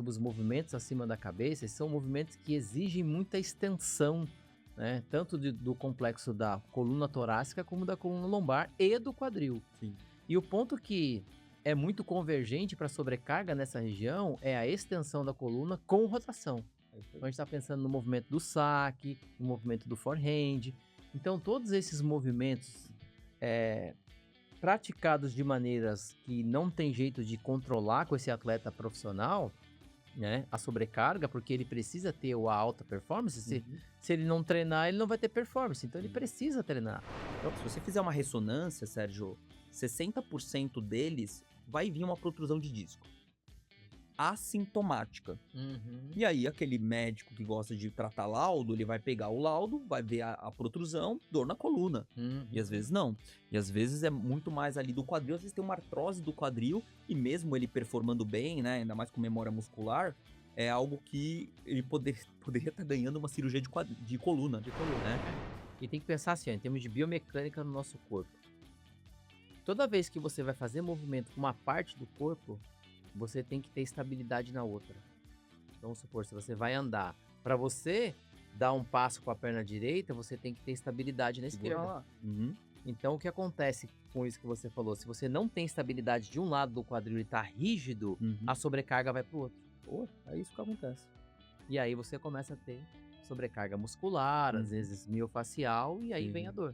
sobre os movimentos acima da cabeça, são movimentos que exigem muita extensão, né? Tanto do complexo da coluna torácica como da coluna lombar e do quadril. Sim. E o ponto que é muito convergente para sobrecarga nessa região é a extensão da coluna com rotação. Então a gente está pensando no movimento do saque, no movimento do forehand. Então todos esses movimentos praticados de maneiras que não tem jeito de controlar com esse atleta profissional, né, a sobrecarga, porque ele precisa ter a alta performance. Se ele não treinar, ele não vai ter performance. Então ele precisa treinar. Então, se você fizer uma ressonância, Sérgio, 60% deles vai vir uma protrusão de disco. Assintomática. E aí, aquele médico que gosta de tratar laudo, ele vai pegar o laudo, vai ver a protrusão, dor na coluna. E às vezes não. E às vezes é muito mais ali do quadril, às vezes tem uma artrose do quadril, e mesmo ele performando bem, né, ainda mais com memória muscular, é algo que ele poderia estar ganhando uma cirurgia de coluna. Né? E tem que pensar assim, ó, em termos de biomecânica no nosso corpo. Toda vez que você vai fazer movimento com uma parte do corpo, você tem que ter estabilidade na outra. Então, vamos supor, se você vai andar, para você dar um passo com a perna direita, você tem que ter estabilidade na esquerda. Então, o que acontece com isso que você falou? Se você não tem estabilidade de um lado do quadril e tá rígido, a sobrecarga vai pro outro. É isso que acontece. E aí você começa a ter sobrecarga muscular, às vezes miofacial, e aí vem a dor.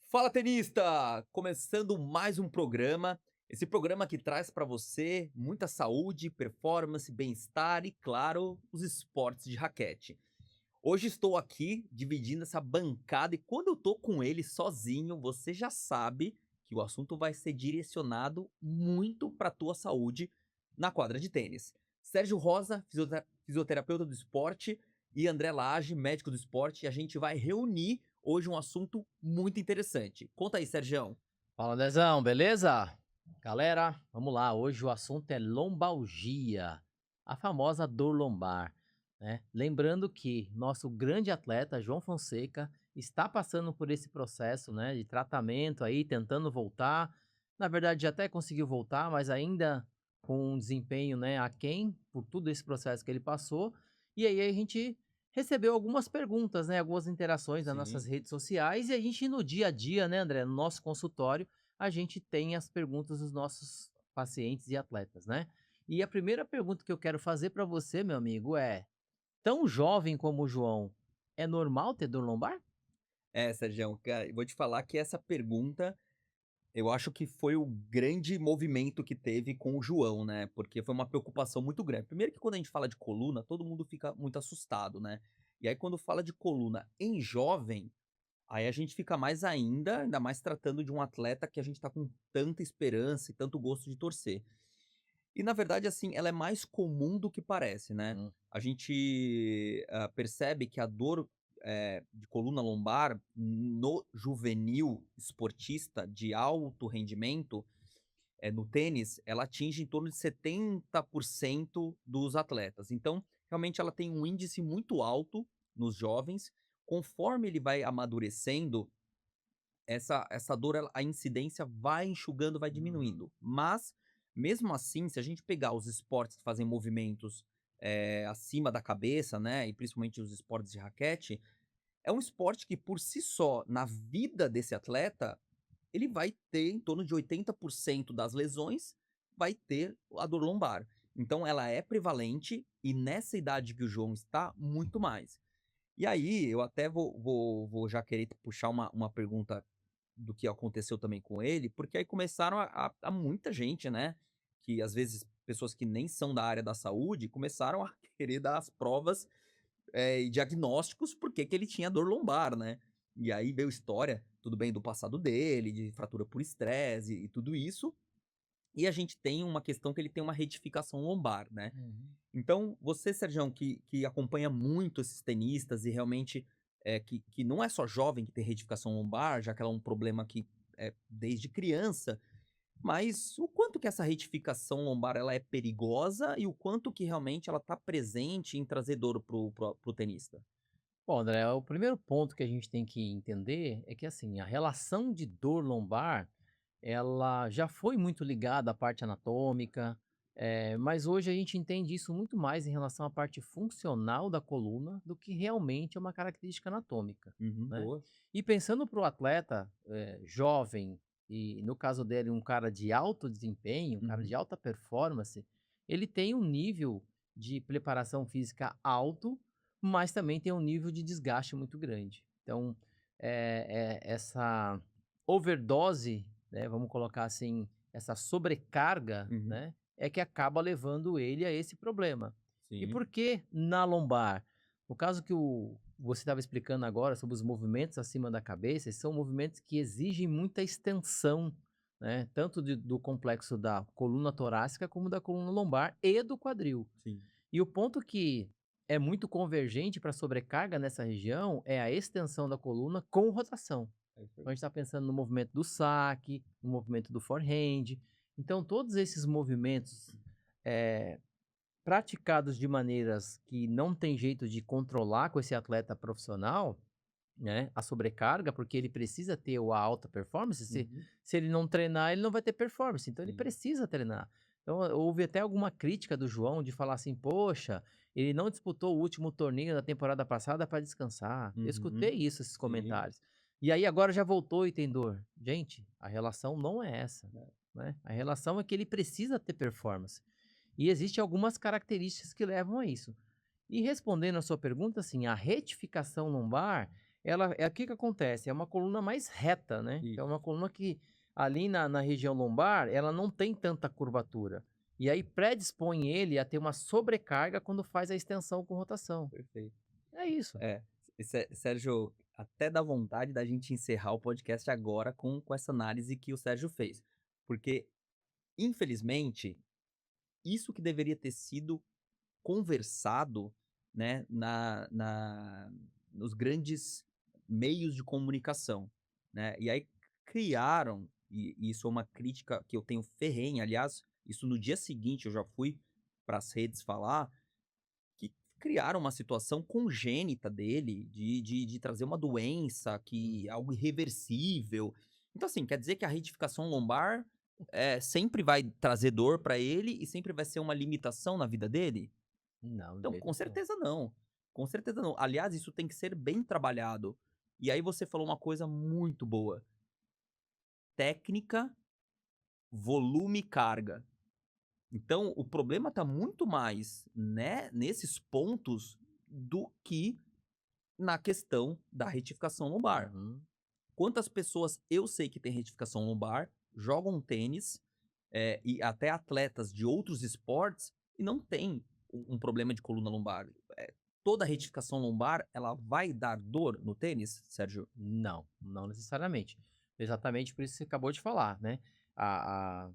Fala, tenista! Começando mais um programa. Esse programa que traz para você muita saúde, performance, bem-estar e, claro, os esportes de raquete. Hoje estou aqui dividindo essa bancada e quando eu tô com ele sozinho, você já sabe que o assunto vai ser direcionado muito para tua saúde na quadra de tênis. Sérgio Rosa, fisioterapeuta do esporte, e André Lage, médico do esporte, e a gente vai reunir hoje um assunto muito interessante. Conta aí, Sérgio. Fala, Dezão, beleza? Galera, vamos lá. Hoje o assunto é lombalgia, a famosa dor lombar, né? Lembrando que nosso grande atleta, João Fonseca, está passando por esse processo, né, de tratamento aí, tentando voltar. Na verdade, já até conseguiu voltar, mas ainda com um desempenho, né, aquém por todo esse processo que ele passou. E aí a gente recebeu algumas perguntas, né, algumas interações nas nossas redes sociais e a gente no dia a dia, né, André, no nosso consultório, a gente tem as perguntas dos nossos pacientes e atletas, né? E a primeira pergunta que eu quero fazer para você, meu amigo, é: tão jovem como o João, é normal ter dor lombar? Sérgio, cara, eu vou te falar que essa pergunta, eu acho que foi o grande movimento que teve com o João, né? Porque foi uma preocupação muito grande. Primeiro que quando a gente fala de coluna, todo mundo fica muito assustado, né? E aí quando fala de coluna em jovem, aí a gente fica mais ainda mais tratando de um atleta que a gente tá com tanta esperança e tanto gosto de torcer. E na verdade, assim, ela é mais comum do que parece, né? A gente percebe que a dor de coluna lombar no juvenil esportista de alto rendimento, no tênis, ela atinge em torno de 70% dos atletas. Então, realmente ela tem um índice muito alto nos jovens. Conforme ele vai amadurecendo, essa dor, a incidência vai enxugando, vai diminuindo. Mas, mesmo assim, se a gente pegar os esportes que fazem movimentos acima da cabeça, né, e principalmente os esportes de raquete, é um esporte que, por si só, na vida desse atleta, ele vai ter em torno de 80% das lesões, vai ter a dor lombar. Então, ela é prevalente e nessa idade que o João está, muito mais. E aí, eu até vou já querer puxar uma pergunta do que aconteceu também com ele, porque aí começaram a muita gente, né, que às vezes pessoas que nem são da área da saúde, começaram a querer dar as provas, e diagnósticos porque que ele tinha dor lombar, né. E aí veio história, tudo bem, do passado dele, de fratura por estresse e tudo isso, e a gente tem uma questão que ele tem uma retificação lombar, né. Então, você, Sergião, que acompanha muito esses tenistas e realmente que não é só jovem que tem retificação lombar, já que ela é um problema que é desde criança. Mas o quanto que essa retificação lombar ela é perigosa e o quanto que realmente ela está presente em trazer dor pro tenista? Bom, André, o primeiro ponto que a gente tem que entender é que assim, a relação de dor lombar, ela já foi muito ligada à parte anatômica, mas hoje a gente entende isso muito mais em relação à parte funcional da coluna do que realmente é uma característica anatômica, Uhum, né? boa. E pensando para o atleta jovem, e no caso dele, um cara de alto desempenho, um cara Uhum, de alta performance, ele tem um nível de preparação física alto, mas também tem um nível de desgaste muito grande. Então, essa overdose, né, vamos colocar assim, essa sobrecarga, uhum, né, é que acaba levando ele a esse problema. E sim. por que na lombar? No caso que você estava explicando agora sobre os movimentos acima da cabeça, esses são movimentos que exigem muita extensão, né, tanto do complexo da coluna torácica como da coluna lombar e do quadril. Sim, E o ponto que é muito convergente para sobrecarga nessa região é a extensão da coluna com rotação. é isso Então a aí. gente está pensando no movimento do saque, no movimento do forehand. Então todos esses movimentos eh, praticados de maneiras que não tem jeito de controlar com esse atleta profissional, né, a sobrecarga, porque ele precisa ter a alta performance, Uhum, se ele não treinar, ele não vai ter performance, então ele sim. precisa treinar. Então, houve até alguma crítica do João de falar assim: "Poxa, ele não disputou o último torneio da temporada passada para descansar". Eu escutei Uhum, isso, esses sim. comentários. E aí agora já voltou e tem dor. Gente, a relação não é essa, né, a relação é que ele precisa ter performance. E existem algumas características que levam a isso. E respondendo a sua pergunta, assim, a retificação lombar, ela é o que que acontece? É uma coluna mais reta, né? Então, é Isso. uma coluna que ali na região lombar, ela não tem tanta curvatura. E aí predispõe ele a ter uma sobrecarga quando faz a extensão com rotação. Perfeito. É isso. É, Sérgio, até dá vontade da gente encerrar o podcast agora com essa análise que o Sérgio fez. Porque, infelizmente, isso que deveria ter sido conversado, né, nos grandes meios de comunicação, né? E aí criaram, e isso é uma crítica que eu tenho ferrenha, aliás, isso no dia seguinte eu já fui para as redes falar, que criaram uma situação congênita dele de trazer uma doença que Uhum. algo irreversível. Então, assim, quer dizer que a retificação lombar, sempre vai trazer dor para ele e sempre vai ser uma limitação na vida dele? Não, de Então, jeito com nenhum. certeza não. Com certeza não. Aliás, isso tem que ser bem trabalhado. E aí você falou uma coisa muito boa: técnica, volume e carga. Então, o problema está muito mais, né, nesses pontos do que na questão da retificação lombar. Uhum. Quantas pessoas eu sei que têm retificação lombar, jogam tênis, e até atletas de outros esportes, e não tem um problema de coluna lombar. Toda retificação lombar, ela vai dar dor no tênis, Sérgio? Não, não necessariamente. Exatamente por isso que você acabou de falar, né? A,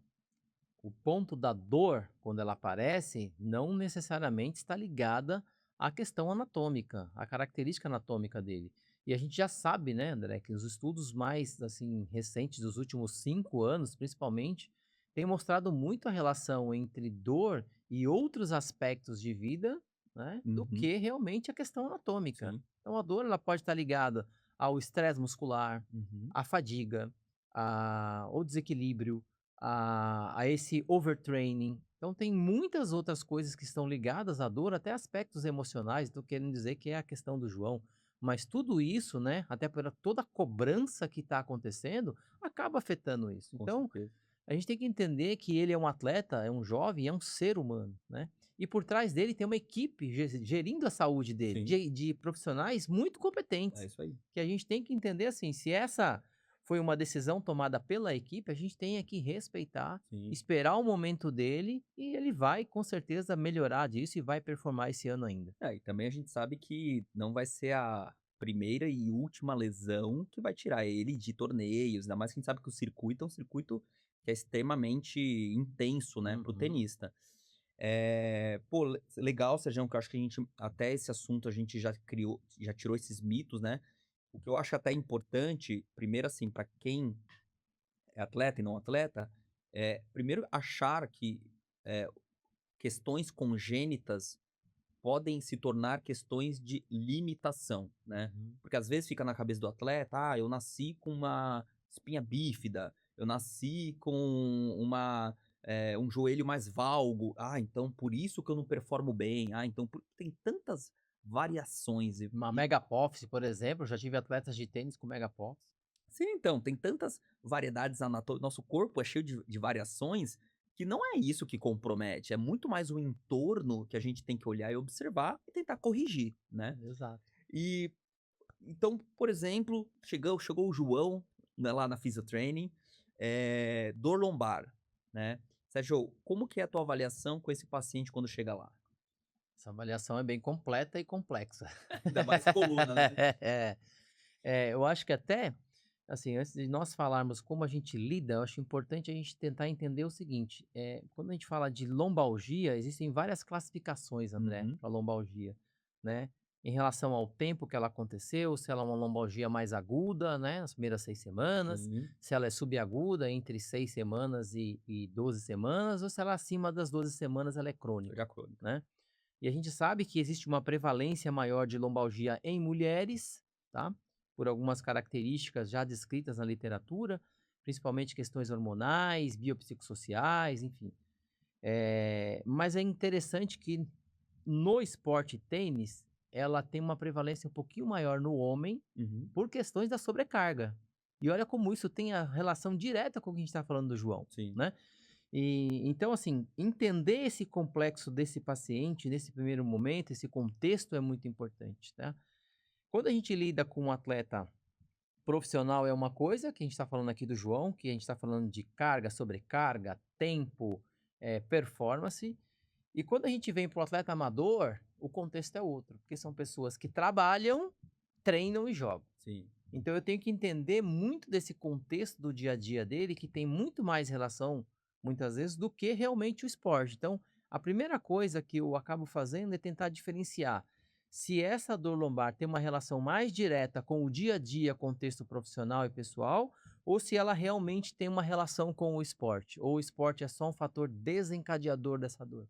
O ponto da dor, quando ela aparece, não necessariamente está ligada à questão anatômica, à característica anatômica dele. E a gente já sabe, né, André, que os estudos mais assim recentes dos últimos 5 anos, principalmente, têm mostrado muito a relação entre dor e outros aspectos de vida, né, do Uhum, que realmente a questão anatômica. sim. Então a dor ela pode estar ligada ao estresse muscular, Uhum, à fadiga, ao desequilíbrio, a esse overtraining. Então tem muitas outras coisas que estão ligadas à dor, até aspectos emocionais, estou querendo dizer que é a questão do João. Mas tudo isso, né, até por toda a cobrança que está acontecendo, acaba afetando isso. com Então, certeza. a gente tem que entender que ele é um atleta, é um jovem, é um ser humano, né? E por trás dele tem uma equipe gerindo a saúde dele, Sim, de profissionais muito é competentes, isso aí. que a gente tem que entender assim, se essa foi uma decisão tomada pela equipe, a gente tem é que respeitar, Sim. esperar o momento dele e ele vai com certeza melhorar disso e vai performar esse ano ainda. E também a gente sabe que não vai ser a primeira e última lesão que vai tirar ele de torneios, ainda mais que a gente sabe que o circuito é um circuito que é extremamente intenso, né, para o Uhum. tenista. Pô, legal, Sergião, que eu acho que a gente até esse assunto a gente já tirou esses mitos, né. O que eu acho até importante, primeiro assim, para quem é atleta e não atleta, Primeiro achar que, eh, questões congênitas podem se tornar questões de limitação, né. Uhum. Porque às vezes fica na cabeça do atleta: "Ah, eu nasci com uma espinha bífida, eu nasci com um joelho mais valgo. Ah, então por isso que eu não performo bem. Ah, então por" tem tantas variações Uma e megapófise, por exemplo, eu já tive atletas de tênis com megapófise. sim, então, tem tantas variedades anatômicas, nosso corpo é cheio de variações, que não é isso que compromete, é muito mais o entorno que a gente tem que olhar e observar e tentar corrigir, né. Exato. E então, por exemplo, chegou o João, né, lá na Physiotraining, dor lombar, né. Sérgio, como que é a tua avaliação com esse paciente quando chega lá? Essa avaliação é bem completa e complexa. Ainda mais coluna, né. É. Eu acho que até, assim, antes de nós falarmos como a gente lida, eu acho importante a gente tentar entender o seguinte, quando a gente fala de lombalgia, existem várias classificações, André, Uhum, para lombalgia, né? Em relação ao tempo que ela aconteceu, se ela é uma lombalgia mais aguda, né, nas primeiras 6 semanas, sim, se ela é subaguda, entre 6 semanas e 12 semanas, ou se ela é acima das 12 semanas, ela é crônica, já crônica. né? E a gente sabe que existe uma prevalência maior de lombalgia em mulheres, tá? Por algumas características já descritas na literatura, principalmente questões hormonais, biopsicossociais, enfim. Mas é interessante que no esporte tênis, ela tem uma prevalência um pouquinho maior no homem Uhum, por questões da sobrecarga. E olha como isso tem a relação direta com o que a gente está falando do João, sim. né? E então, assim, entender esse complexo desse paciente nesse primeiro momento, esse contexto é muito importante, tá? Quando a gente lida com um atleta profissional é uma coisa, que a gente está falando aqui do João, que a gente está falando de carga, sobrecarga, tempo, performance. E quando a gente vem para o atleta amador, o contexto é outro, porque são pessoas que trabalham, treinam e jogam. Sim. Então eu tenho que entender muito desse contexto do dia a dia dele, que tem muito mais relação, muitas vezes, do que realmente o esporte. Então, a primeira coisa que eu acabo fazendo é tentar diferenciar se essa dor lombar tem uma relação mais direta com o dia a dia, contexto profissional e pessoal, ou se ela realmente tem uma relação com o esporte, ou o esporte é só um fator desencadeador dessa dor.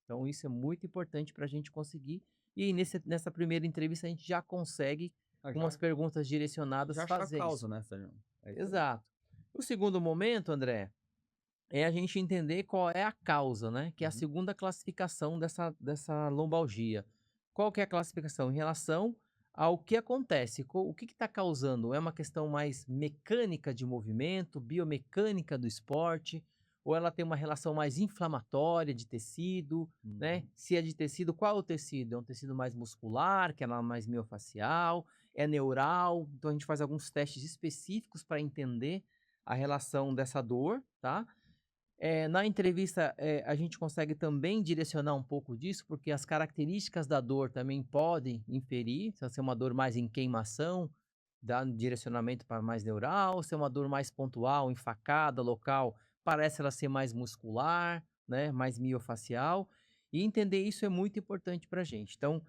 Então, isso é muito importante para a gente conseguir. E nessa primeira entrevista, a gente já consegue, Ah, com umas perguntas já direcionadas, achar a fazer causa, isso. né, Sérgio. É isso aí. Exato. O segundo momento, André, é a gente entender qual é a causa, né? Que é a Uhum. segunda classificação dessa lombalgia. Qual que é a classificação? Em relação ao que acontece, o que está causando? É uma questão mais mecânica de movimento, biomecânica do esporte, ou ela tem uma relação mais inflamatória de tecido, né? Uhum. Se é de tecido, qual é o tecido? É um tecido mais muscular, que é mais miofacial, é neural. Então a gente faz alguns testes específicos para entender a relação dessa dor, tá? Na entrevista, a gente consegue também direcionar um pouco disso, porque as características da dor também podem inferir, se ela ser uma dor mais em queimação, dá um direcionamento para mais neural, se é uma dor mais pontual, enfacada, local, parece ela ser mais muscular, né, mais miofacial, e entender isso é muito importante para a gente. Então,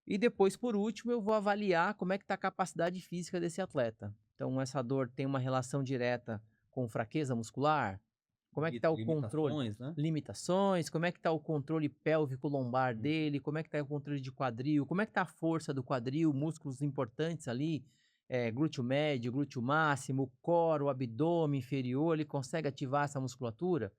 e depois, por último, eu vou avaliar como é que está a capacidade física desse atleta. Então, essa dor tem uma relação direta com fraqueza muscular? Como é que está o controle? Limitações, né. Limitações? Como é que está o controle pélvico lombar Uhum. dele? Como é que está o controle de quadril? Como é que está a força do quadril? Músculos importantes ali, glúteo médio, glúteo máximo, o core, o abdômen inferior, ele consegue ativar essa musculatura?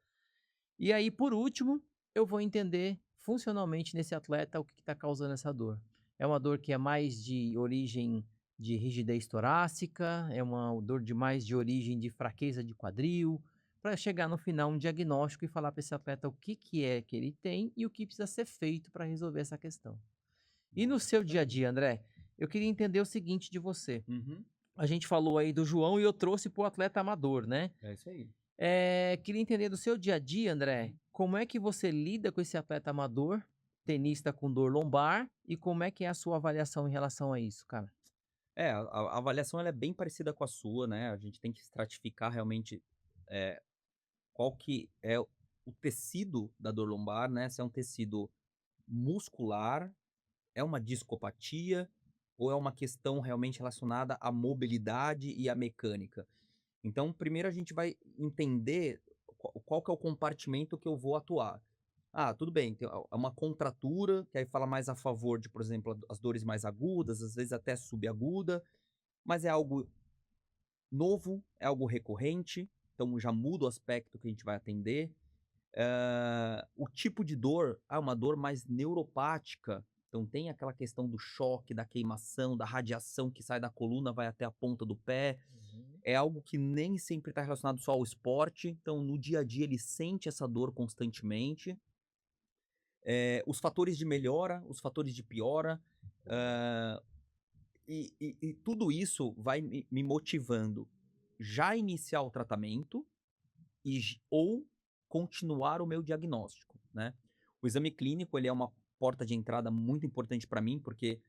E aí, por último, eu vou entender funcionalmente nesse atleta o que está causando essa dor. É uma dor que é mais de origem de rigidez torácica, é uma dor de mais de origem de fraqueza de quadril, para chegar no final um diagnóstico e falar para esse atleta o que, que é que ele tem e o que precisa ser feito para resolver essa questão. E no Boa, seu isso dia a aí. dia, André, eu queria entender o seguinte de você. Uhum. A gente falou aí do João e eu trouxe para o atleta amador, né? É isso aí. Queria entender do seu dia a dia, André, Uhum. como é que você lida com esse atleta amador, tenista com dor lombar, e como é que é a sua avaliação em relação a isso, cara? A avaliação ela é bem parecida com a sua, né, a gente tem que estratificar realmente, eh, qual que é o tecido da dor lombar, né, se é um tecido muscular, é uma discopatia ou é uma questão realmente relacionada à mobilidade e à mecânica. Então, primeiro a gente vai entender qual que é o compartimento que eu vou atuar. Ah, tudo bem, tem uma contratura, que aí fala mais a favor de, por exemplo, as dores mais agudas, às vezes até subaguda, mas é algo novo, é algo recorrente, então já muda o aspecto que a gente vai atender. O tipo de dor, uma dor mais neuropática, então tem aquela questão do choque, da queimação, da radiação que sai da coluna, vai até a ponta do pé. Uhum. É algo que nem sempre está relacionado só ao esporte, então no dia a dia ele sente essa dor constantemente. Os fatores de melhora, os fatores de piora, hã, e tudo isso vai me motivando já a iniciar o tratamento ou continuar o meu diagnóstico, né. O exame clínico, ele é uma porta de entrada muito importante para mim, porque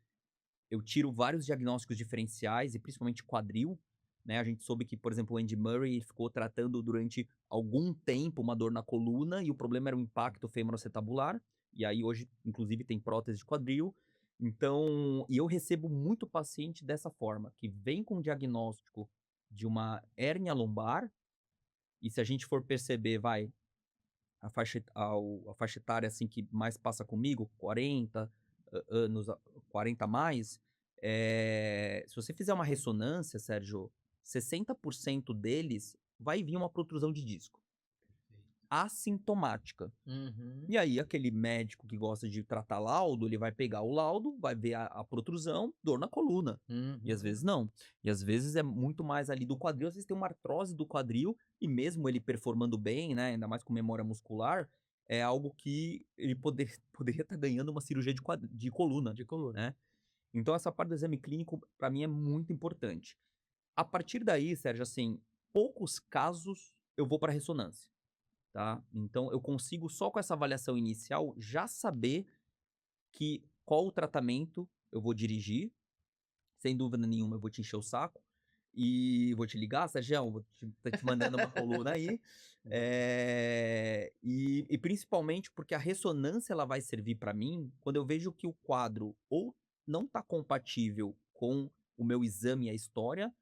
eu tiro vários diagnósticos diferenciais e principalmente quadril, né, a gente soube que, por exemplo, o Andy Murray ficou tratando durante algum tempo uma dor na coluna e o problema era o impacto femoroacetabular, e aí hoje inclusive tem prótese de quadril. Então eu recebo muito paciente dessa forma, que vem com diagnóstico de uma hérnia lombar, e se a gente for perceber, a faixa etária, assim, que mais passa comigo, 40 anos, 40 a mais, se você fizer uma ressonância, Sérgio, 60% deles vai vir uma protrusão de disco, assintomática. Uhum. E aí aquele médico que gosta de tratar laudo, ele vai pegar o laudo, vai ver a protrusão, dor na coluna. E às Uhum. vezes não. E às vezes é muito mais ali do quadril, às vezes tem uma artrose do quadril, e mesmo ele performando bem, né, ainda mais com memória muscular, é algo que ele poderia estar ganhando uma cirurgia de coluna, De coluna. né. Então essa parte do exame clínico para mim é muito importante. A partir daí, Sérgio, assim, poucos casos eu vou para ressonância. Tá? Então eu consigo só com essa avaliação inicial já saber qual o tratamento eu vou dirigir, sem dúvida nenhuma eu vou te encher o saco, e vou te ligar: "Sergião, tô te mandando uma coluna aí", e principalmente porque a ressonância ela vai servir para mim quando eu vejo que o quadro ou não está compatível com o meu exame e a história,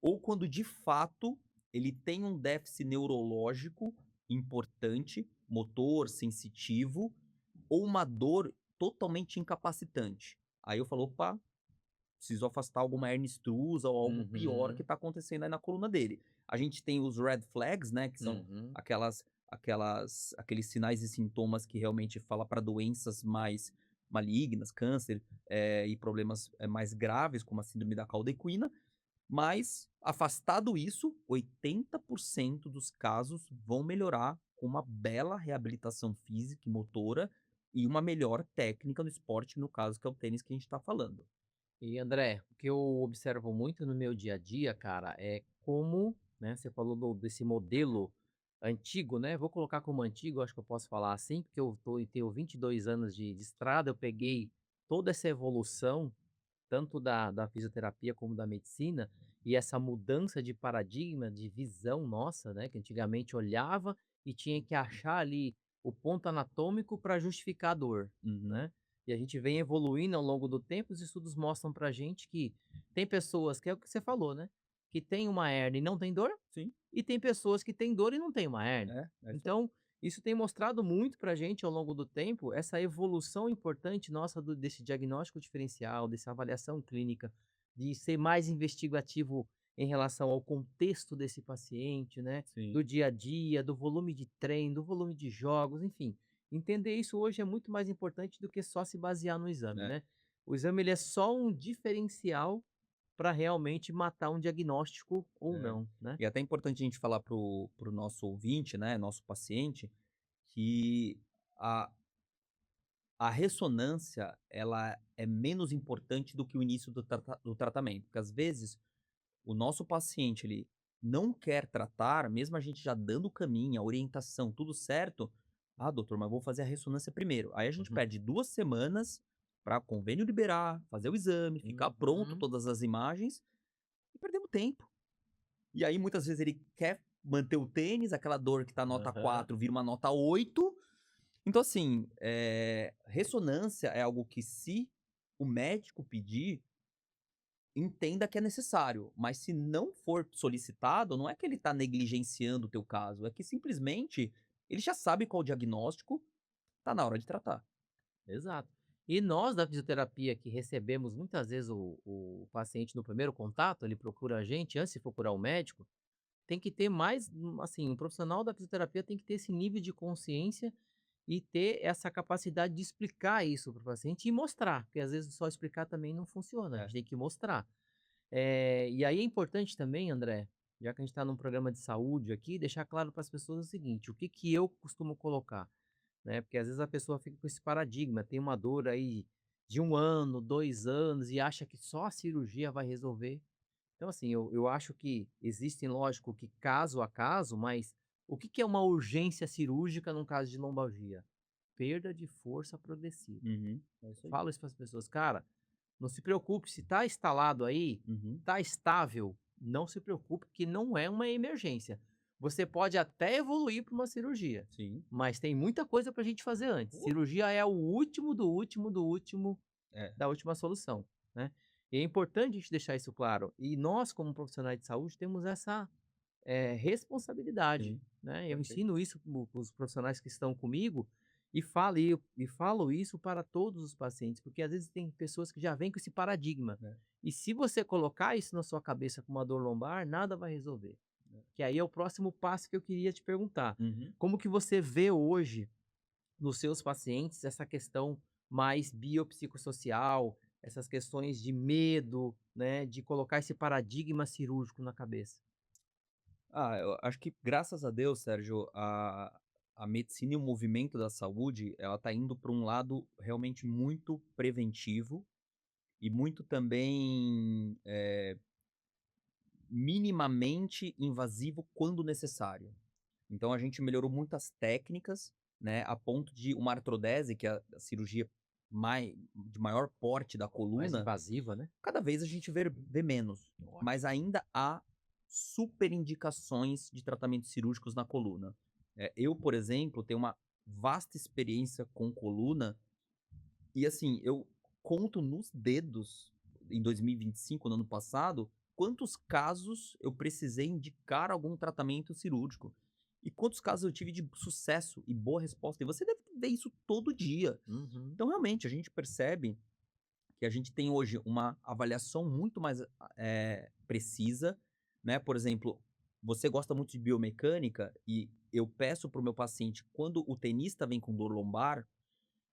ou quando de fato ele tem um déficit neurológico importante, motor, sensitivo, ou uma dor totalmente incapacitante. Aí eu falo: "Opa, preciso afastar alguma hernia extrusa ou algo pior que Uhum. está acontecendo aí na coluna dele". A gente tem os red flags, né, que são Uhum. aqueles sinais e sintomas que realmente fala para doenças mais malignas, câncer, e problemas, mais graves, como a síndrome da cauda equina, mas, afastado isso, 80% dos casos vão melhorar com uma bela reabilitação física e motora e uma melhor técnica no esporte, no caso que é o tênis que a gente tá falando. E André, o que eu observo muito no meu dia a dia, cara, é como, né, você falou desse modelo antigo, né? Vou colocar como antigo, acho que eu posso falar assim, porque tenho 22 anos de estrada, eu peguei toda essa evolução, tanto da fisioterapia como da medicina, e essa mudança de paradigma, de visão nossa, né? Que antigamente olhava e tinha que achar ali o ponto anatômico para justificar a dor, Uhum. né? E a gente vem evoluindo ao longo do tempo, os estudos mostram pra gente que tem pessoas, que é o que você falou, né, que tem uma hérnia e não tem dor, Sim, e tem pessoas que têm dor e não tem uma hérnia. é isso aí. Então, isso tem mostrado muito pra gente ao longo do tempo, essa evolução importante nossa desse diagnóstico diferencial, dessa avaliação clínica, de ser mais investigativo em relação ao contexto desse paciente, né, Sim, do dia a dia, do volume de treino, do volume de jogos, enfim. Entender isso hoje é muito mais importante do que só se basear no exame, né. né. O exame ele é só um diferencial para realmente matar um diagnóstico ou É. não, né. E é até importante a gente falar pro nosso ouvinte, né, nosso paciente, que a a ressonância, ela é menos importante do que o início do tratamento, porque às vezes o nosso paciente, ele não quer tratar, mesmo a gente já dando o caminho, a orientação, tudo certo. "Ah, doutor, mas vou fazer a ressonância primeiro". Aí a gente Uhum. perde 2 semanas para convênio liberar, fazer o exame, ficar pronto Uhum. todas as imagens e perdemos tempo. E aí muitas vezes ele quer manter o tênis, aquela dor que tá nota Aham. 4 vira uma nota 8. Então assim, ressonância é algo que, se o médico pedir, entenda que é necessário, mas se não for solicitado, não é que ele está negligenciando o teu caso, é que simplesmente ele já sabe qual o diagnóstico, tá na hora de tratar. Exato. E nós da fisioterapia que recebemos muitas vezes o paciente no primeiro contato, ele procura a gente antes de procurar o médico, tem que ter mais, assim, um profissional da fisioterapia tem que ter esse nível de consciência e ter essa capacidade de explicar isso para o paciente e mostrar, porque às vezes só explicar também não funciona, a É. gente tem que mostrar. E aí é importante também, André, já que a gente está num programa de saúde aqui, deixar claro para as pessoas o seguinte: o que que eu costumo colocar, né? Porque às vezes a pessoa fica com esse paradigma, tem uma dor aí de 1 ano, 2 anos e acha que só a cirurgia vai resolver. Então, assim, eu acho que existem, lógico, que caso a caso, mas o que que é uma urgência cirúrgica num caso de lombalgia? Perda de força progressiva. Uhum. É isso aí. Falo isso para as pessoas, cara, não se preocupe, se está instalado aí, Uhum. está estável, não se preocupe que não é uma emergência. Você pode até evoluir para uma cirurgia, Sim. mas tem muita coisa para a gente fazer antes. Uh. Cirurgia é o último do último do último É. da última solução, né. E é importante a gente deixar isso claro. E nós, como profissionais de saúde, temos essa, responsabilidade, Sim. né. Eu Perfeito. ensino isso para os profissionais que estão comigo e falo isso para todos os pacientes, porque às vezes tem pessoas que já vêm com esse paradigma. É. E se você colocar isso na sua cabeça com uma dor lombar, nada vai resolver. Que aí é o próximo passo que eu queria te perguntar. Uhum. Como que você vê hoje nos seus pacientes essa questão mais biopsicossocial, essas questões de medo, né, de colocar esse paradigma cirúrgico na cabeça? Ah, eu acho que graças a Deus, Sérgio, a medicina e o movimento da saúde, ela tá indo para um lado realmente muito preventivo e muito também, minimamente invasivo quando necessário. Então a gente melhorou muitas técnicas, né, a ponto de uma artrodese, que é a cirurgia de maior porte da Mais coluna, invasiva, né? cada vez a gente vê menos, mas Ótimo. ainda há super indicações de tratamentos cirúrgicos na coluna. Eu, por exemplo, tenho uma vasta experiência com coluna e, assim, eu conto nos dedos, em 2025, no ano passado, quantos casos eu precisei indicar algum tratamento cirúrgico. E quantos casos eu tive de sucesso e boa resposta. E você deve ver isso todo dia. Uhum. Então, realmente, a gente percebe que a gente tem hoje uma avaliação muito mais precisa, né? Por exemplo, você gosta muito de biomecânica e eu peço para o meu paciente, quando o tenista vem com dor lombar,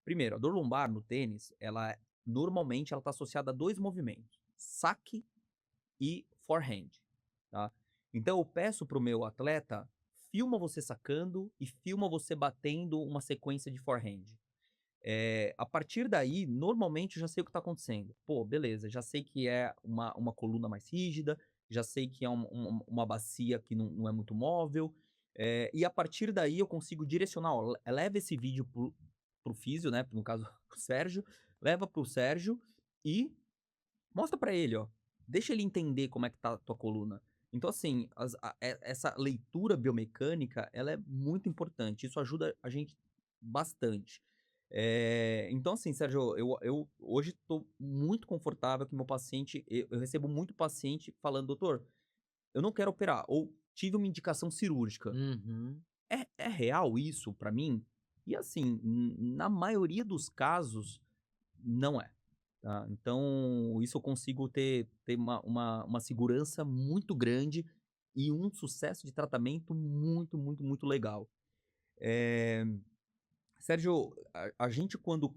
primeiro, a dor lombar no tênis, normalmente ela está associada a dois movimentos, saque e forehand, tá? Então eu peço para o meu atleta, filma você sacando e filma você batendo uma sequência de forehand. A partir daí, normalmente eu já sei o que está acontecendo. Pô, beleza, já sei que é uma coluna mais rígida, já sei que é uma bacia que não é muito móvel, e a partir daí eu consigo direcionar, ó, leva esse vídeo pro físio, né, no caso pro Sérgio, leva pro Sérgio e mostra pra ele, ó, deixa ele entender como é que tá a tua coluna. Então assim, essa leitura biomecânica, ela é muito importante, isso ajuda a gente bastante. Então assim, Sérgio, eu hoje estou muito confortável que meu paciente eu recebo muito paciente falando: "Doutor, eu não quero operar", ou "Tive uma indicação cirúrgica". Uhum. É real isso pra mim? E assim, na maioria dos casos, não é, tá. Então isso eu consigo ter uma segurança muito grande e um sucesso de tratamento muito, muito, muito legal. Eh Sérgio, a gente quando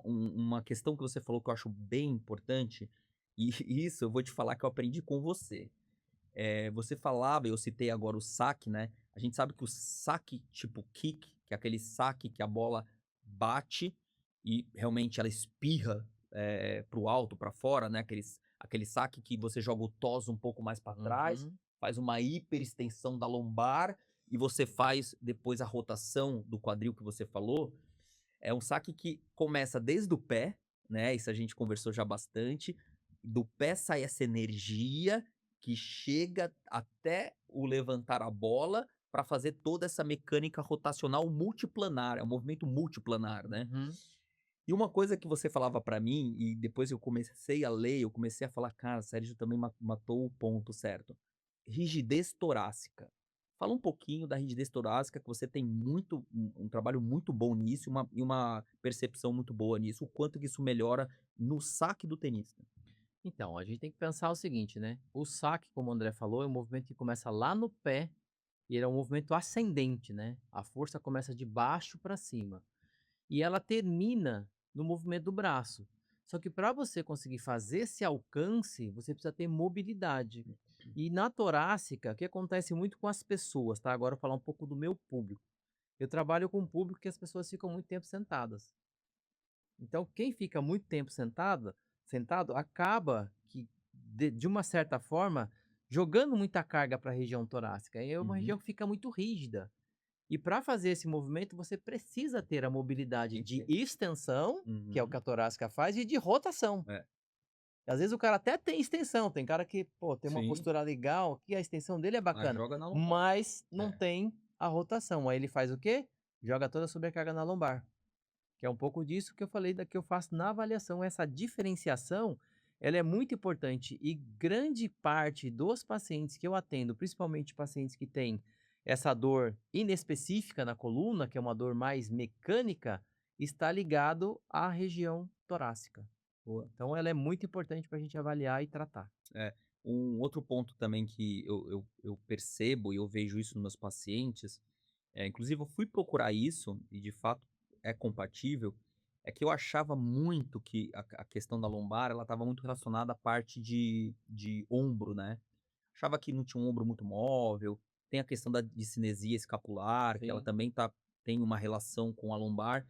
uma questão que você falou que eu acho bem importante, e isso eu vou te falar que eu aprendi com você. Você falava, eu citei agora o saque, né, a gente sabe que o saque tipo kick, que é aquele saque que a bola bate e realmente ela espirra, para o alto, para fora, né, aquele saque que você joga o tos um pouco mais para trás, Uhum. faz uma hiperextensão da lombar e você faz depois a rotação do quadril que você falou. É um saque que começa desde o pé, né, isso a gente conversou já bastante, do pé sai essa energia que chega até o levantar a bola para fazer toda essa mecânica rotacional multiplanar, é um movimento multiplanar, né. Uhum. E uma coisa que você falava pra mim, e depois eu comecei a ler, eu comecei a falar: "Cara, Sérgio também matou o ponto certo". Rigidez torácica. Fala um pouquinho da rigidez torácica, que você tem muito um trabalho muito bom nisso, e uma percepção muito boa nisso, o quanto que isso melhora no saque do tenista. Então, a gente tem que pensar o seguinte, né? O saque, como o André falou, é um movimento que começa lá no pé e ele é um movimento ascendente, né? A força começa de baixo para cima e ela termina no movimento do braço. Só que para você conseguir fazer esse alcance, você precisa ter mobilidade. E na torácica, o que acontece muito com as pessoas, tá? Agora eu vou falar um pouco do meu público. Eu trabalho com um público que as pessoas ficam muito tempo sentadas. Então, quem fica muito tempo sentado acaba que, de uma certa forma, jogando muita carga para a região torácica. E é uma Uhum. região que fica muito rígida. E para fazer esse movimento, você precisa ter a mobilidade de Ente extensão, que é o que Uhum. a torácica faz, e de rotação. É. Às vezes o cara até tem extensão, tem cara que, pô, tem uma Sim, postura legal, que a extensão dele é mas bacana, joga na lombar. mas não É. tem a rotação. Aí ele faz o quê? Joga toda a sobrecarga na lombar. Que é um pouco disso que eu falei da que eu faço na avaliação, essa diferenciação, ela é muito importante e grande parte dos pacientes que eu atendo, principalmente pacientes que têm essa dor inespecífica na coluna, que é uma dor mais mecânica, está ligado à região torácica. Boa. Então ela é muito importante para a gente avaliar e tratar. É. Um outro ponto também que eu percebo e eu vejo isso nos meus pacientes, inclusive eu fui procurar isso e de fato é compatível, é que eu achava muito que a questão da lombar ela estava muito relacionada à parte de ombro, né. Achava que não tinha um ombro muito móvel, tem a questão da discinesia escapular, que ela Sim. também tem uma relação com a lombar,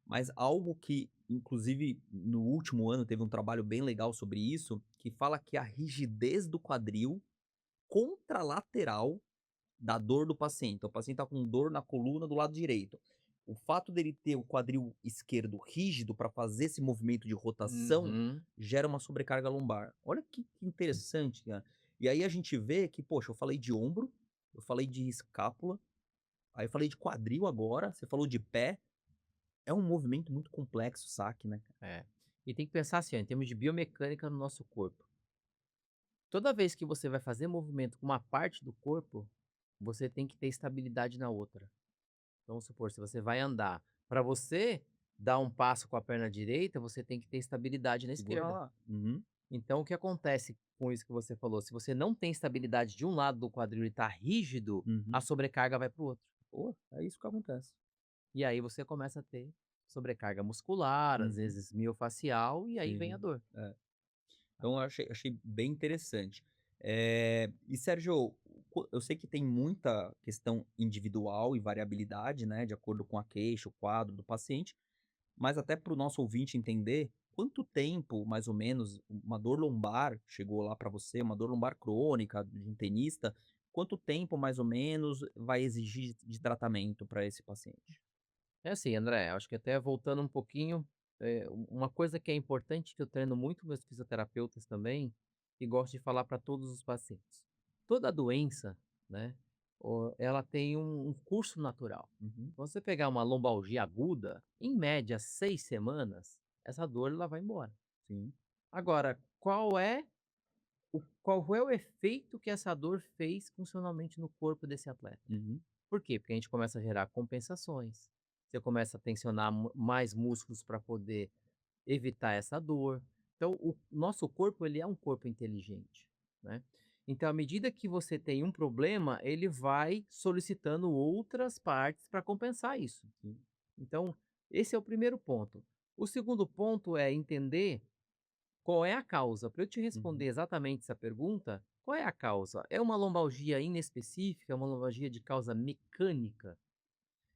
mas algo que, inclusive, no último ano teve um trabalho bem legal sobre isso, que fala que a rigidez do quadril contralateral da dor do paciente. Então, o paciente está com dor na coluna do lado direito. O fato dele ter o quadril esquerdo rígido para fazer esse movimento de rotação Uhum. gera uma sobrecarga lombar. Olha que interessante, cara. E aí a gente vê que, poxa, eu falei de ombro, eu falei de escápula, aí eu falei de quadril agora, você falou de pé. É um movimento muito complexo o saque, né, cara. É. E tem que pensar assim, ó, em termos de biomecânica no nosso corpo. Toda vez que você vai fazer movimento com uma parte do corpo, você tem que ter estabilidade na outra. Então, vamos supor, se você vai andar, para você dar um passo com a perna direita, você tem que ter estabilidade na Segurar esquerda. lá. Uhum, Então, o que acontece com isso que você falou? Se você não tem estabilidade de um lado do quadril e está rígido, a uhum. sobrecarga vai para o outro. Pô, é isso que acontece. E aí você começa a ter sobrecarga muscular, às Uhum, vezes miofacial, e aí vem a sim, dor. é. Então eu achei bem interessante. E Sérgio, eu sei que tem muita questão individual e variabilidade, né, de acordo com a queixa, o quadro do paciente, mas até para o nosso ouvinte entender, quanto tempo, mais ou menos, uma dor lombar chegou lá para você, uma dor lombar crônica de um tenista, quanto tempo, mais ou menos, vai exigir de tratamento para esse paciente? É assim, André, acho que até voltando um pouquinho, uma coisa que é importante que eu treino muito meus fisioterapeutas também, e gosto de falar para todos os pacientes. Toda doença, né, ela tem um curso natural. Uhum, Se você pegar uma lombalgia aguda, em média 6 semanas, essa dor ela vai embora. sim. Agora, qual é o efeito que essa dor fez funcionalmente no corpo desse atleta? Uhum, Por quê? Porque a gente começa a gerar compensações, você começa a tensionar mais músculos para poder evitar essa dor. Então, o nosso corpo, ele é um corpo inteligente, né? Então, à medida que você tem um problema, ele vai solicitando outras partes para compensar isso. sim. Então, esse é o primeiro ponto. O segundo ponto é entender qual é a causa. Para eu te responder Uhum, exatamente essa pergunta, qual é a causa? É uma lombalgia inespecífica? É uma lombalgia de causa mecânica?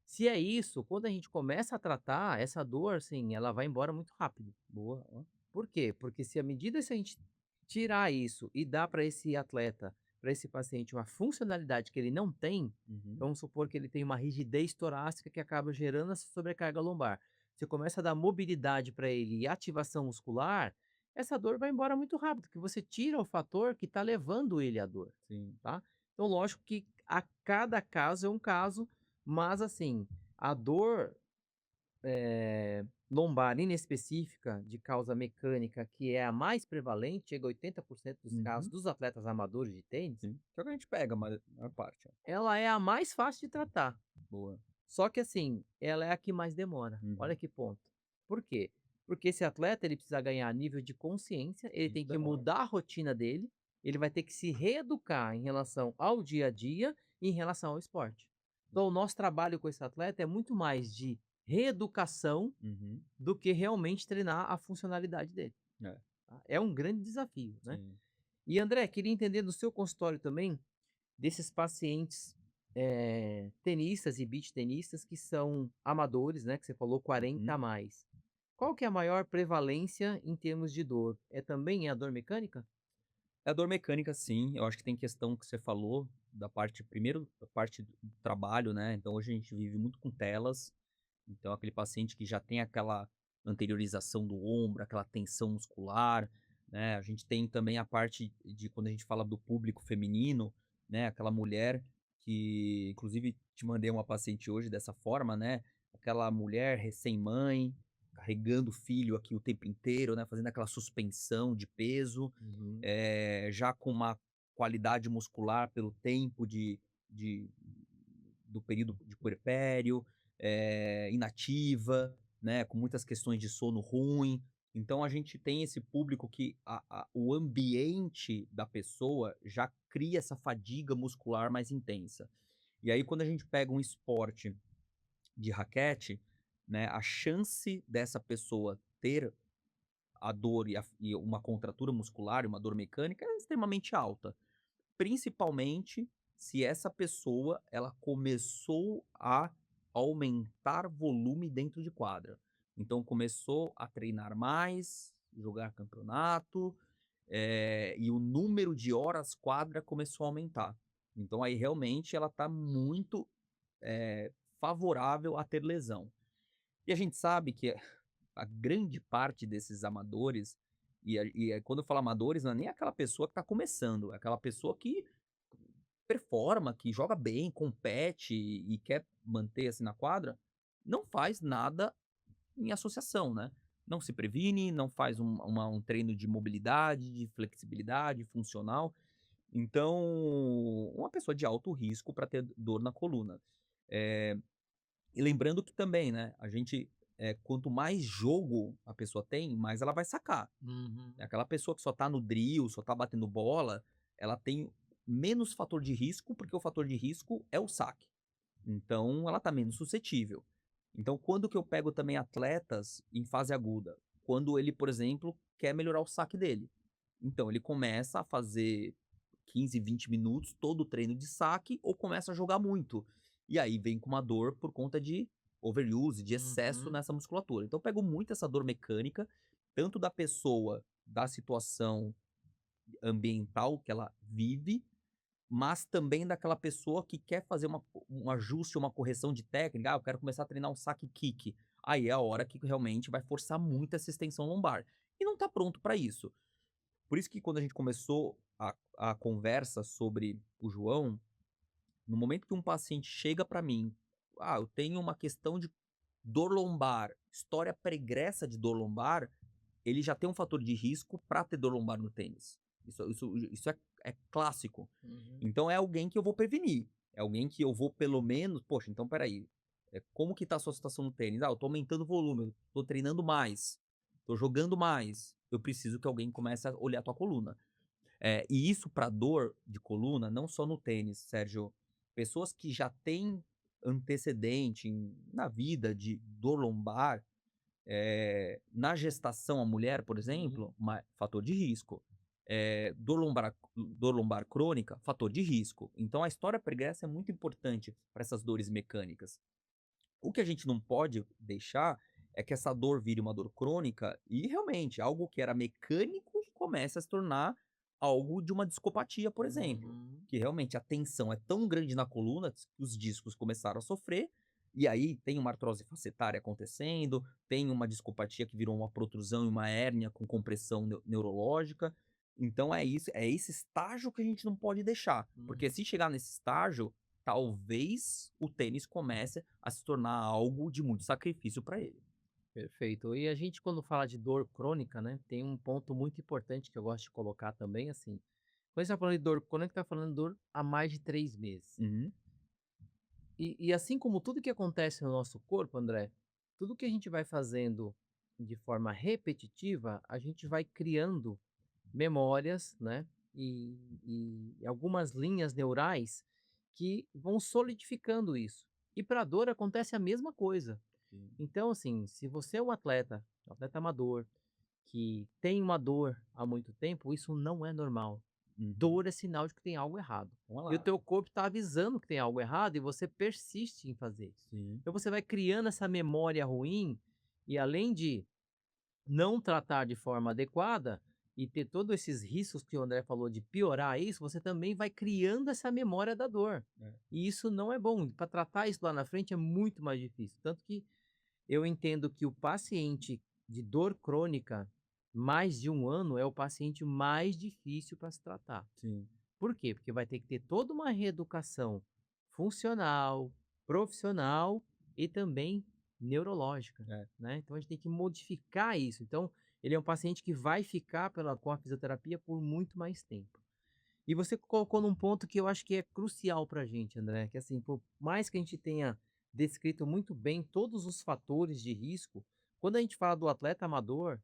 Se é isso, quando a gente começa a tratar, essa dor, assim, ela vai embora muito rápido. boa, ó. Por quê? Porque se à medida que a gente tirar isso e dar para esse atleta, para esse paciente, uma funcionalidade que ele não tem, Uhum, vamos supor que ele tem uma rigidez torácica que acaba gerando essa sobrecarga lombar. Você começa a dar mobilidade para ele e ativação muscular, essa dor vai embora muito rápido, porque você tira o fator que está levando ele à dor, sim. tá? Então, lógico que a cada caso é um caso, mas assim, a dor lombar inespecífica de causa mecânica, que é a mais prevalente, chega a 80% dos casos Uhum. dos atletas amadores de tênis, Sim. Que é o que a gente pega, a maior parte. ela é a mais fácil de tratar. Boa. Só que assim, ela é a que mais demora. Olha Uhum. que ponto. Por quê? Porque esse atleta ele precisa ganhar nível de consciência, ele tem Isso que demora. mudar a rotina dele, ele vai ter que se reeducar em relação ao dia a dia e em relação ao esporte. Então, o nosso trabalho com esse atleta é muito mais de reeducação Uhum. do que realmente treinar a funcionalidade dele. É, Tá? É um grande desafio, né? sim. E André, queria entender no seu consultório também desses pacientes, tenistas e beach tenistas que são amadores, né, que você falou 40 Uhum. a mais. Qual que é a maior prevalência em termos de dor? É também a dor mecânica? É a dor mecânica, sim. Eu acho que tem questão que você falou da parte, primeiro, da parte do trabalho, né? Então hoje a gente vive muito com telas. Então aquele paciente que já tem aquela anteriorização do ombro, aquela tensão muscular, né? A gente tem também a parte de quando a gente fala do público feminino, né? Aquela mulher que, inclusive, te mandei uma paciente hoje dessa forma, né? Aquela mulher recém-mãe, carregando o filho aqui o tempo inteiro, né? Fazendo aquela suspensão de peso, Uhum, já com uma qualidade muscular pelo tempo de do período de puerpério, inativa, né, com muitas questões de sono ruim. Então a gente tem esse público que o ambiente da pessoa já cria essa fadiga muscular mais intensa. E aí quando a gente pega um esporte de raquete, né, a chance dessa pessoa ter a dor e uma contratura muscular e uma dor mecânica é extremamente alta. Principalmente se essa pessoa, ela começou a aumentar volume dentro de quadra. Então começou a treinar mais, jogar campeonato, e o número de horas quadra começou a aumentar. Então aí realmente ela está muito, favorável a ter lesão. E a gente sabe que a grande parte desses amadores, quando eu falo amadores, não é nem aquela pessoa que está começando, é aquela pessoa que performa, que joga bem, compete e quer manter assim na quadra, não faz nada em associação, né? Não se previne, não faz um treino de mobilidade, de flexibilidade funcional. Então, uma pessoa de alto risco para ter dor na coluna. Eh, e lembrando que também, né, a gente, quanto mais jogo a pessoa tem, mais ela vai sacar. uhum, Aquela pessoa que só tá no drill, só tá batendo bola, ela tem menos fator de risco, porque o fator de risco é o saque. Então ela tá menos suscetível. Então quando que eu pego também atletas em fase aguda? Quando ele, por exemplo, quer melhorar o saque dele. Então ele começa a fazer 15, 20 minutos todo o treino de saque ou começa a jogar muito. E aí vem com uma dor por conta de overuse, de excesso uhum, nessa musculatura. Então eu pego muito essa dor mecânica, tanto da pessoa, da situação ambiental que ela vive, mas também daquela pessoa que quer fazer um ajuste, uma correção de técnica. Ah, eu quero começar a treinar um saque kick. Aí é a hora que realmente vai forçar muito essa extensão lombar. E não está pronto para isso. Por isso que quando a gente começou a conversa sobre o João, no momento que um paciente chega para mim, ah, eu tenho uma questão de dor lombar, história pregressa de dor lombar, ele já tem um fator de risco para ter dor lombar no tênis. Isso é clássico. uhum, Então é alguém que eu vou prevenir. É alguém que eu vou pelo menos, poxa, então peraí, como que tá a sua situação no tênis? Ah, eu tô aumentando o volume, eu tô treinando mais, tô jogando mais. Eu preciso que alguém comece a olhar a tua coluna. E isso para dor de coluna, não só no tênis, Sérgio. Pessoas que já têm antecedente na vida de dor lombar, na gestação, a mulher, por uhum. exemplo, fator de risco. Dor lombar crônica, fator de risco. Então a história pregressa é muito importante para essas dores mecânicas. O que a gente não pode deixar é que essa dor vire uma dor crônica e realmente algo que era mecânico comece a se tornar algo de uma discopatia, por exemplo. Uhum. Que realmente a tensão é tão grande na coluna que os discos começaram a sofrer, e aí tem uma artrose facetária acontecendo, tem uma discopatia que virou uma protrusão e uma hérnia com compressão neurológica. Então é isso, é esse estágio que a gente não pode deixar. Porque Uhum. se chegar nesse estágio, talvez o tênis comece a se tornar algo de muito sacrifício para ele. Perfeito. E a gente quando fala de dor crônica, né, tem um ponto muito importante que eu gosto de colocar também, assim, quando a gente tá falando de dor crônica, tá falando de dor há mais de 3 meses. Uhum, E assim como tudo que acontece no nosso corpo, André, tudo que a gente vai fazendo de forma repetitiva, a gente vai criando memórias, né, e algumas linhas neurais que vão solidificando isso. E para a dor acontece a mesma coisa. sim. Então, assim, se você é um atleta amador, que tem uma dor há muito tempo, isso não é normal. Uhum. Dor é sinal de que tem algo errado. Vamos E o lá. teu corpo está avisando que tem algo errado e você persiste em fazer isso. Sim. Então você vai criando essa memória ruim e além de não tratar de forma adequada e ter todos esses riscos que o André falou de piorar isso, você também vai criando essa memória da dor. É. E isso não é bom. Para tratar isso lá na frente é muito mais difícil. Tanto que eu entendo que o paciente de dor crônica, mais de 1 ano, é o paciente mais difícil para se tratar. Sim. Por quê? Porque vai ter que ter toda uma reeducação funcional, profissional e também neurológica, É. né. Então a gente tem que modificar isso. Então, ele é um paciente que vai ficar com a fisioterapia por muito mais tempo. E você colocou num ponto que eu acho que é crucial para a gente, André, que assim, por mais que a gente tenha descrito muito bem todos os fatores de risco, quando a gente fala do atleta amador,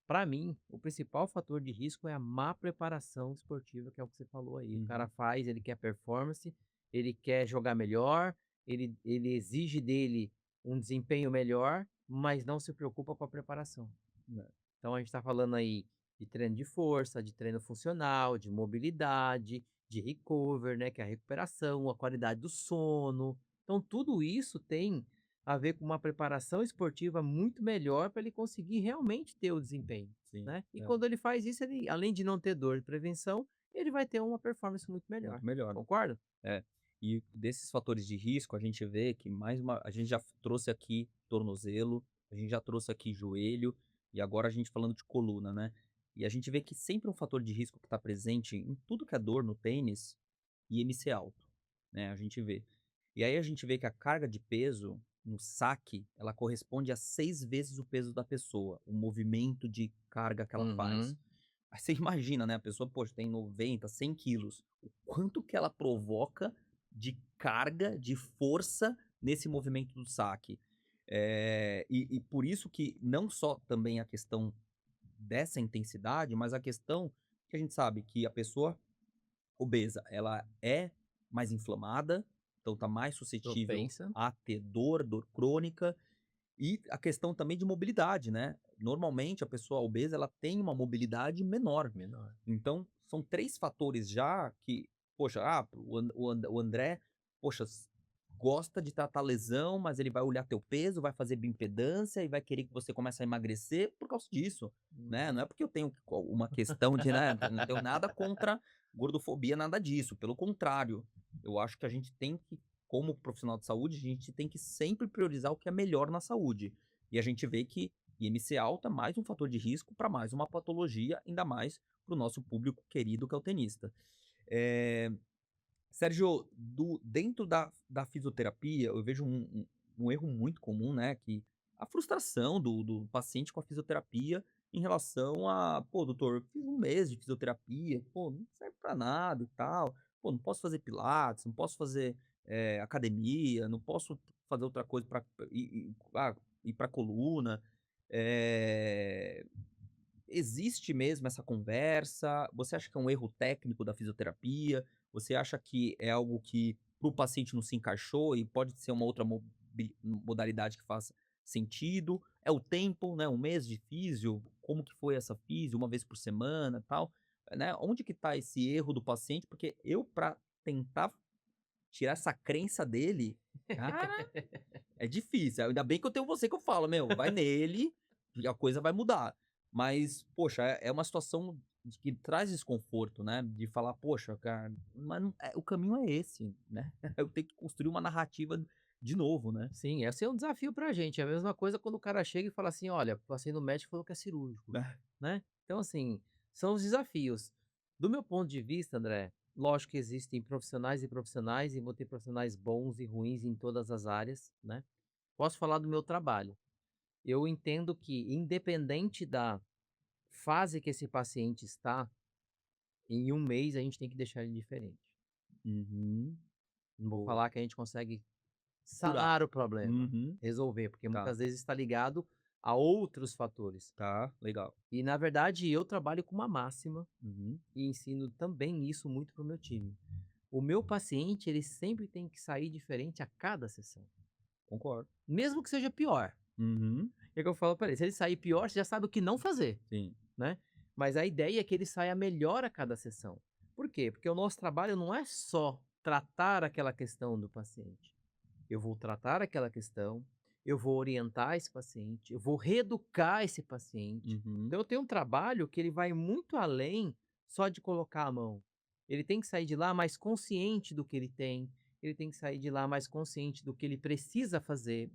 para mim, o principal fator de risco é a má preparação esportiva, que é o que você falou aí. O cara Uhum. faz, ele quer performance, ele quer jogar melhor, ele exige dele um desempenho melhor, mas não se preocupa com a preparação. É. Então a gente está falando aí de treino de força, de treino funcional, de mobilidade, de recover, né, que é a recuperação, a qualidade do sono. Então tudo isso tem a ver com uma preparação esportiva muito melhor para ele conseguir realmente ter o desempenho, Sim. né? E É. quando ele faz isso, ele, além de não ter dor de prevenção, ele vai ter uma performance muito melhor. Muito melhor. Concorda? É. E desses fatores de risco, a gente vê que a gente já trouxe aqui tornozelo, a gente já trouxe aqui joelho, e agora a gente falando de coluna, né? E a gente vê que sempre um fator de risco que está presente em tudo que é dor no tênis, IMC alto, né? A gente vê. E aí a gente vê que a carga de peso no saque, ela corresponde a 6 vezes o peso da pessoa, o movimento de carga que ela faz. Uhum. Aí você imagina, né, a pessoa, poxa, tem 90, 100 quilos, o quanto que ela provoca de carga, de força nesse movimento do saque. E por isso que não só também a questão dessa intensidade, mas a questão que a gente sabe que a pessoa obesa, ela é mais inflamada, então tá mais suscetível Propensa. a ter dor crônica, e a questão também de mobilidade, né. Normalmente a pessoa obesa, ela tem uma mobilidade menor. Menor. Então, são 3 fatores já que, poxa, o André, poxa, gosta de tratar lesão, mas ele vai olhar teu peso, vai fazer bioimpedância e vai querer que você comece a emagrecer por causa disso, né. Uhum. Não é porque eu tenho uma questão de, né, não tenho nada contra gordofobia, nada disso, pelo contrário, eu acho que a gente tem que, como profissional de saúde, a gente tem que sempre priorizar o que é melhor na saúde. E a gente vê que IMC alta é mais um fator de risco para mais uma patologia, ainda mais para o nosso público querido que é o tenista. Eh, Sérgio, dentro da fisioterapia, eu vejo um erro muito comum, né, que a frustração do paciente com a fisioterapia em relação a: "Pô, doutor, eu fiz 1 mês de fisioterapia, pô, não serve para nada e tal. Pô, não posso fazer pilates, não posso fazer, academia, não posso fazer outra coisa para ir para coluna". Eh Existe mesmo essa conversa? Você acha que é um erro técnico da fisioterapia? Você acha que é algo que para o paciente não se encaixou e pode ser uma outra modalidade que faça sentido? É o tempo, né, 1 mês de físio, como que foi essa físio, 1 vez por semana, tal, né? Onde que tá esse erro do paciente? Porque eu, para tentar tirar essa crença dele, cara, é difícil. Ainda bem que eu tenho você que eu falo: "Meu, vai nele e a coisa vai mudar". Mas, poxa, é uma situação que traz desconforto, né, de falar: "Poxa, cara, mas não o caminho é esse, né". Eu tenho que construir uma narrativa de novo, né. Sim, esse é um desafio pra gente. É a mesma coisa quando o cara chega e fala assim: "Olha, passei no médico e falou que é cirúrgico", né. Então, assim, são os desafios. Do meu ponto de vista, André, lógico que existem profissionais e profissionais, e vão ter profissionais bons e ruins em todas as áreas, né. Posso falar do meu trabalho. eu entendo que independente da fase que esse paciente está, em um mês a gente tem que deixar ele diferente. Uhum. Não vou Boa. falar que a gente consegue Curar. sanar o problema, Uhum. resolver, porque Tá, muitas vezes está ligado a outros fatores. tá, legal. E na verdade eu trabalho com uma máxima Uhum. e ensino também isso muito para o meu time. O meu paciente, ele sempre tem que sair diferente a cada sessão, Concordo. mesmo que seja pior. Uhum. O que que eu falo para ele? Se ele sair pior, você já sabe o que não fazer, Sim. né. Mas a ideia é que ele saia melhor a cada sessão. Por quê? Porque o nosso trabalho não é só tratar aquela questão do paciente. Eu vou tratar aquela questão, eu vou orientar esse paciente, eu vou reeducar esse paciente. Uhum. Então eu tenho um trabalho que ele vai muito além só de colocar a mão. Ele tem que sair de lá mais consciente do que ele tem, ele tem que sair de lá mais consciente do que ele precisa fazer,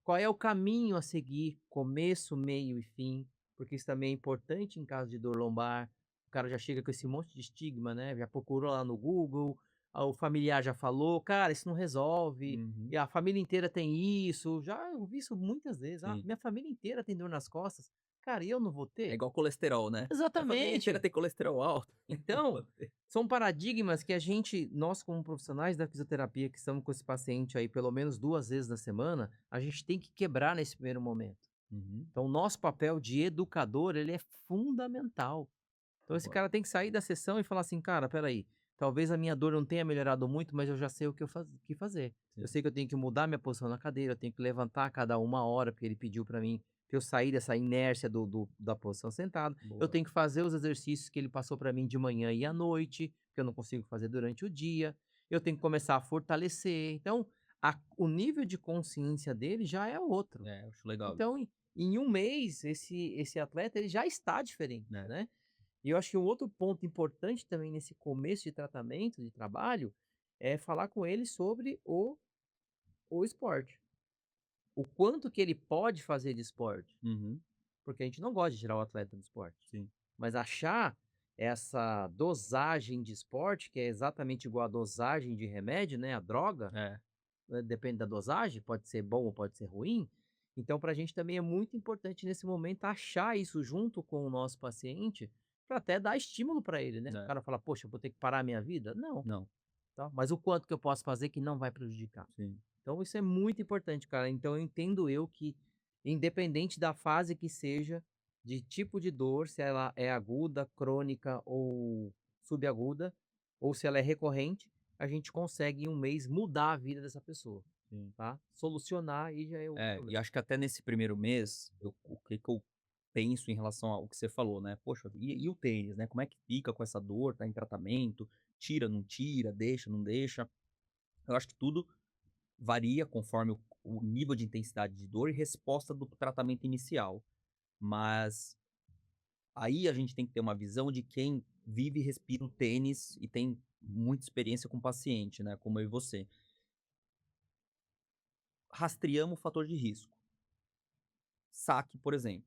qual é o caminho a seguir, começo, meio e fim, porque isso também é importante em caso de dor lombar. O cara já chega com esse monte de estigma, né? Já procurou lá no Google, o familiar já falou, cara, isso não resolve. Uhum. E a família inteira tem isso, já ouvi isso muitas vezes. "Ah, Sim. minha família inteira tem dor nas costas". Cara, e eu não vou É ter? igual colesterol, né. A família inteira Exatamente. tem colesterol alto. Então, são paradigmas que a gente, nós como profissionais da fisioterapia que estamos com esse paciente aí pelo menos 2 vezes na semana, a gente tem que quebrar nesse primeiro momento. Uhum. Então o nosso papel de educador, ele é fundamental. Então esse Concordo. cara tem que sair da sessão e falar assim: "Cara, espera aí, talvez a minha dor não tenha melhorado muito, mas eu já sei o que que fazer. Eu Sim. sei que eu tenho que mudar minha posição na cadeira, eu tenho que levantar a cada 1 hora, porque ele pediu para mim, pra eu sair dessa inércia da posição sentado. Eu Boa. tenho que fazer os exercícios que ele passou para mim de manhã e à noite, que eu não consigo fazer durante o dia. Eu tenho que começar a fortalecer". Então, o nível de consciência dele já é outro. É, acho legal isso. Então, em um mês, esse atleta ele já está diferente, Né. né. E eu acho que um outro ponto importante também nesse começo de tratamento, de trabalho, é falar com ele sobre o esporte. O quanto que ele pode fazer de esporte, Uhum. porque a gente não gosta de tirar o atleta do esporte, Sim. mas achar essa dosagem de esporte, que é exatamente igual a dosagem de remédio, né, a droga, É. depende da dosagem, pode ser bom ou pode ser ruim. Então, para a gente também é muito importante nesse momento achar isso junto com o nosso paciente, para até dar estímulo para ele, né? O É. cara fala, poxa, eu vou ter que parar a minha vida? Não, Não. tá? Mas o quanto que eu posso fazer que não vai prejudicar? Sim. Então, isso é muito importante, cara. Então, eu entendo eu que, independente da fase que seja, de tipo de dor, se ela é aguda, crônica ou subaguda, ou se ela é recorrente, a gente consegue em um mês mudar a vida dessa pessoa, Sim. tá? Solucionar aí já é outro É, e problema. acho que até nesse primeiro mês, o que que eu penso em relação ao que você falou, né, poxa, e o tênis, né, como é que fica com essa dor, tá em tratamento, tira, não tira, deixa, não deixa. Eu acho que tudo varia conforme o nível de intensidade de dor e resposta do tratamento inicial, mas aí a gente tem que ter uma visão de quem vive e respira o tênis e tem muita experiência com o paciente, né, como eu e você. Rastreamos o fator de risco. Saque, por exemplo.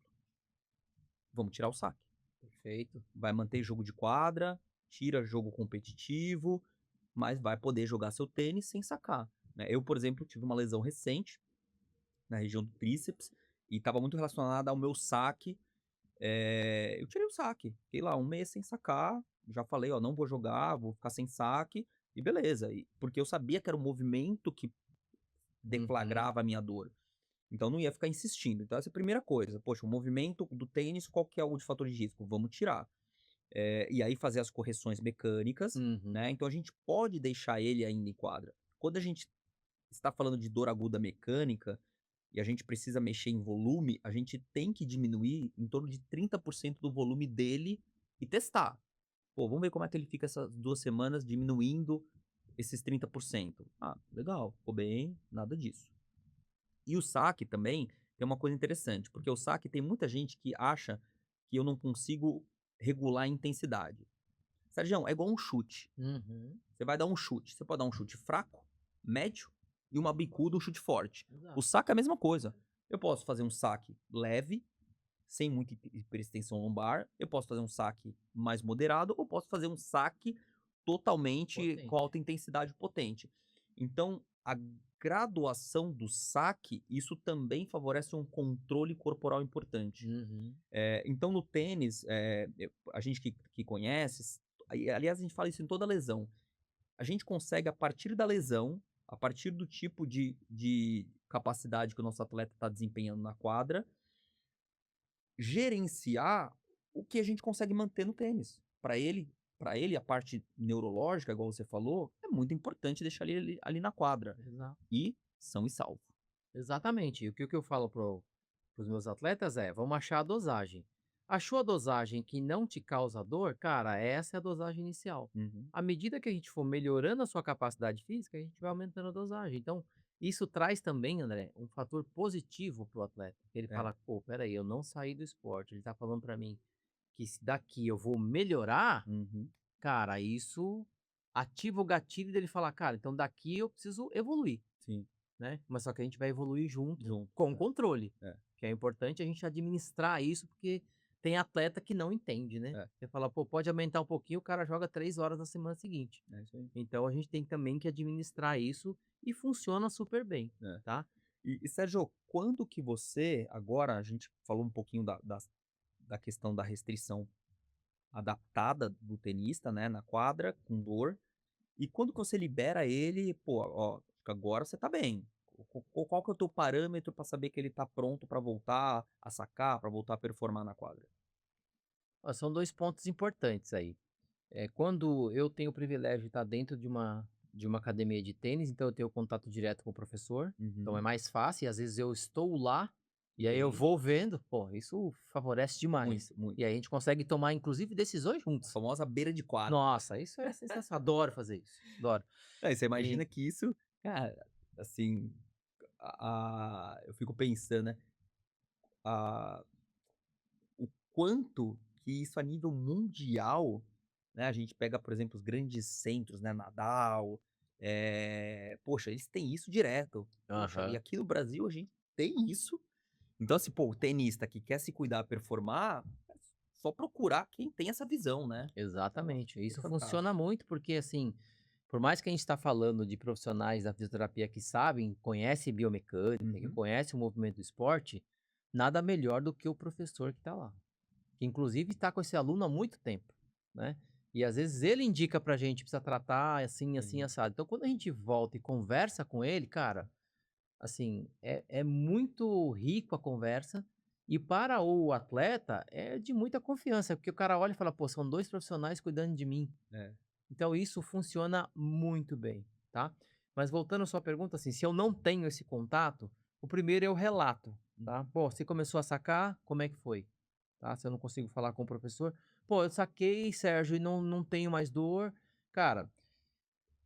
Vamos tirar o saque. Perfeito. Vai manter jogo de quadra, tira jogo competitivo, mas vai poder jogar seu tênis sem sacar, né. Eu, por exemplo, tive uma lesão recente na região do tríceps e estava muito relacionada ao meu saque. Eu tirei o saque, fiquei lá um mês sem sacar, já falei: "Ó, não vou jogar, vou ficar sem saque", e beleza. Porque eu sabia que era o movimento que Uhum. deflagrava a minha dor. Então não ia ficar insistindo. Então essa é a primeira coisa, poxa, o movimento do tênis, qual que é o de fator de risco? Vamos tirar. E aí fazer as correções mecânicas, Uhum. né, então a gente pode deixar ele ainda em quadra. Quando a gente está falando de dor aguda mecânica, e a gente precisa mexer em volume, a gente tem que diminuir em torno de 30% do volume dele e testar. Pô, vamos ver como é que ele fica essas 2 semanas diminuindo esses 30%. Ah, legal, ficou bem, nada disso. E o saque também tem uma coisa interessante, porque o saque tem muita gente que acha que eu não consigo regular a intensidade. Sergião, é igual um chute. Uhum. Você vai dar um chute, você pode dar um chute fraco, médio e uma bicuda, um chute forte. O Exato. saque é a mesma coisa. Eu posso fazer um saque leve, sem muita hiperextensão lombar, eu posso fazer um saque mais moderado, ou posso fazer um saque totalmente com Potente. alta intensidade potente. Então, graduação do saque, isso também favorece um controle corporal importante. Uhum. Então no tênis, a gente que conhece, aliás, a gente fala isso em toda lesão. A gente consegue, a partir da lesão, a partir do tipo de capacidade que o nosso atleta está desempenhando na quadra, gerenciar o que a gente consegue manter no tênis. Para ele a parte neurológica, igual você falou, é muito importante deixar ele ali na quadra. Exato. E são e salvo. Exatamente. E o que eu falo para os meus atletas é: vamos achar a dosagem. Achou a dosagem que não te causa dor? Cara, essa é a dosagem inicial. Uhum. À medida que a gente for melhorando a sua capacidade física, a gente vai aumentando a dosagem. Então, isso traz também, André, um fator positivo para o atleta. Ele É. fala: pô, peraí, eu não saí do esporte. Ele está falando para mim que se daqui eu vou melhorar, Uhum. cara, isso ativa o gatilho dele falar: cara, então daqui eu preciso evoluir. Sim. Né, mas só que a gente vai evoluir junto Junto. com controle, É. que é importante a gente administrar isso, porque tem atleta que não entende, né. É. Você fala: "Pô, pode aumentar um pouquinho", o cara joga 3 horas na semana seguinte. É isso aí. Então a gente tem também que administrar isso e funciona super bem, É. tá. E Sérgio, quando que você agora a gente falou um pouquinho da questão da restrição adaptada do tenista, né, na quadra, com dor, e quando que você libera ele, pô, ó, acho que agora você tá bem. Qual que é o teu parâmetro para saber que ele tá pronto para voltar a sacar, para voltar a performar na quadra? Ó, são 2 pontos importantes aí. Quando eu tenho o privilégio de estar dentro de uma academia de tênis, então eu tenho contato direto com o professor, então é Uhum. mais fácil e às vezes eu estou lá, e aí eu Ok. vou vendo, pô, isso favorece demais. Muito, muito. E aí a gente consegue tomar inclusive decisões A juntos. famosa beira de quadra. Nossa, isso é sensacional, adoro fazer isso, adoro. É, você E imagina que isso, cara, assim, eu fico pensando, né, a o quanto que isso a nível mundial, né, a gente pega, por exemplo, os grandes centros, né, Nadal, poxa, eles têm isso direto. Poxa, e aham, aqui no Brasil a gente tem isso. Então, assim, pô, o tenista que quer se cuidar, performar, é só procurar quem tem essa visão, né. Nossa, exatamente. que Isso funciona fantástico. muito porque, assim, por mais que a gente está falando de profissionais da fisioterapia que sabem, conhecem biomecânica, que Uhum. conhecem o movimento do esporte, nada melhor do que o professor que está lá. Que inclusive está com esse aluno há muito tempo, né. E às vezes ele indica pra gente: "Precisa tratar assim, assim, Sim. assado". Então quando a gente volta e conversa com ele, cara, assim, é muito rico a conversa, e para o atleta é de muita confiança, porque o cara olha e fala: "Pô, são 2 profissionais cuidando de mim". É. Então isso funciona muito bem, tá. Mas voltando à sua pergunta, assim, se eu não tenho esse contato, o primeiro é o relato, tá. Uhum. "Pô, você começou a sacar, como é que foi?", tá. Se eu não consigo falar com o professor: "Pô, eu saquei, Sérgio, e não tenho mais dor". Cara,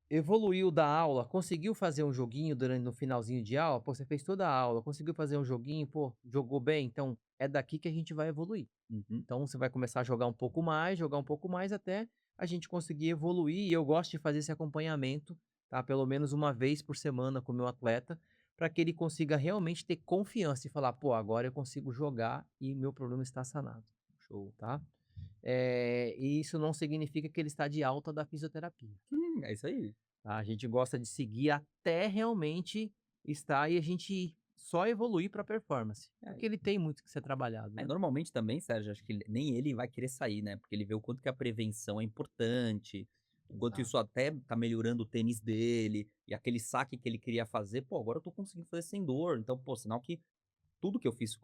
evoluiu da aula, conseguiu fazer um joguinho durante no finalzinho de aula? Pô, você fez toda a aula, conseguiu fazer um joguinho, pô, jogou bem? Então é daqui que a gente vai evoluir. Uhum. Então você vai começar a jogar um pouco mais até a gente conseguir evoluir. E eu gosto de fazer esse acompanhamento, tá? Pelo menos uma vez por semana com o meu atleta, para que ele consiga realmente ter confiança e falar: pô, agora eu consigo jogar e meu problema está sanado. Show. Tá? E isso não significa que ele está de alta da fisioterapia. É isso aí. Tá? A gente gosta de seguir até realmente estar e a gente só evoluir para performance, É, porque ele tem muito que ser trabalhado, né? normalmente também, Sérgio, acho que nem ele vai querer sair, né, porque ele vê o quanto que a prevenção é importante, o quanto Exato. isso até tá melhorando o tênis dele, e aquele saque que ele queria fazer, pô, agora eu tô conseguindo fazer sem dor. Então, pô, sinal que tudo que eu fiz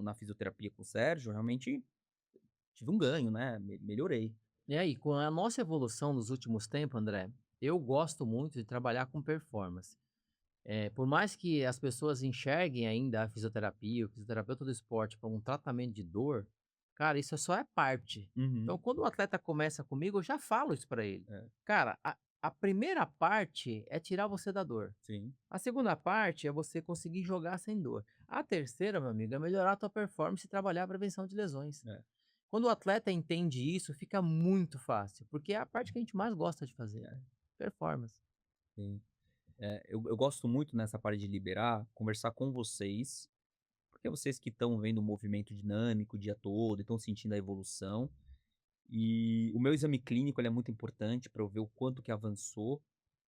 na fisioterapia com o Sérgio, realmente tive um ganho, né, melhorei. E aí, com a nossa evolução nos últimos tempos, André, eu gosto muito de trabalhar com performance. Por mais que as pessoas enxerguem ainda a fisioterapia, o fisioterapeuta do esporte como um tratamento de dor, cara, isso só é parte. Então, Uhum. quando o atleta começa comigo, eu já falo isso para ele. É, Cara, a primeira parte é tirar você da dor. sim. A segunda parte é você conseguir jogar sem dor. A terceira, meu amigo, é melhorar a tua performance e trabalhar a prevenção de lesões. É, Quando o atleta entende isso, fica muito fácil, porque é a parte que a gente mais gosta de fazer, é, né? Performance. sim. Eu gosto muito nessa parte de liberar, conversar com vocês, porque é vocês que estão vendo o movimento dinâmico o dia todo, estão sentindo a evolução. E o meu exame clínico ele é muito importante para eu ver o quanto que avançou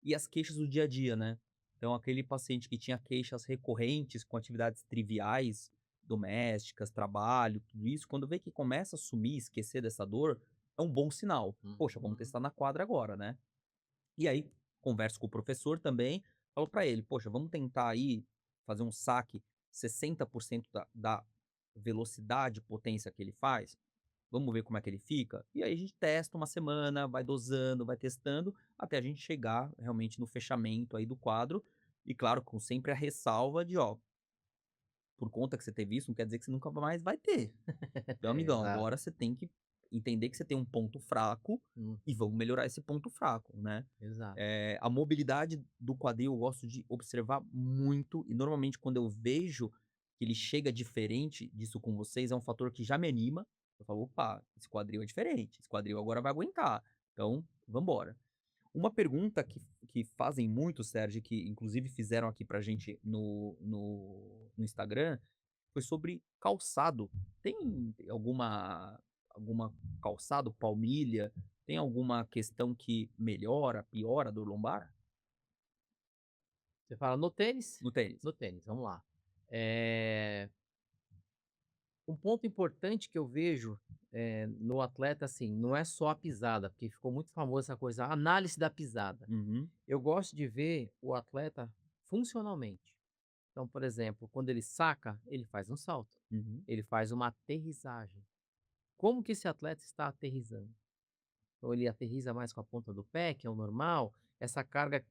e as queixas do dia a dia, né. Então, aquele paciente que tinha queixas recorrentes com atividades triviais, domésticas, trabalho, tudo isso, quando vê que começa a sumir, esquecer dessa dor, é um bom sinal. Poxa, vamos Uhum. testar na quadra agora, né? E aí, converso com o professor também, falo para ele: "Poxa, vamos tentar aí fazer um saque 60% da velocidade, potência que ele faz? Vamos ver como é que ele fica?". E aí a gente testa uma semana, vai dosando, vai testando, até a gente chegar realmente no fechamento aí do quadro. E claro, com sempre a ressalva de: "Ó, por conta que você teve isso, não quer dizer que você nunca mais vai ter. Então, amigão, Exato. agora você tem que entender que você tem um ponto fraco Hum, e vamos melhorar esse ponto fraco, né?". exato. A mobilidade do quadril eu gosto de observar muito e normalmente quando eu vejo que ele chega diferente disso com vocês, é um fator que já me anima. Eu falo: "Opa, esse quadril é diferente, esse quadril agora vai aguentar, então vamos embora". Uma pergunta que fazem muito, Sérgio, que inclusive fizeram aqui pra gente no Instagram, foi sobre calçado. Tem alguma calçado, palmilha, tem alguma questão que melhora, piora a dor lombar? Você fala no tênis? No tênis. No tênis, vamos lá. Eh, um ponto importante que eu vejo, no atleta, assim, não é só a pisada, porque ficou muito famoso essa coisa, a análise da pisada. Uhum, Eu gosto de ver o atleta funcionalmente. Então, por exemplo, quando ele saca, ele faz um salto, uhum. ele faz uma aterrissagem. Como que esse atleta está aterrissando? Ou ele aterrissa mais com a ponta do pé, que é o normal? Essa carga,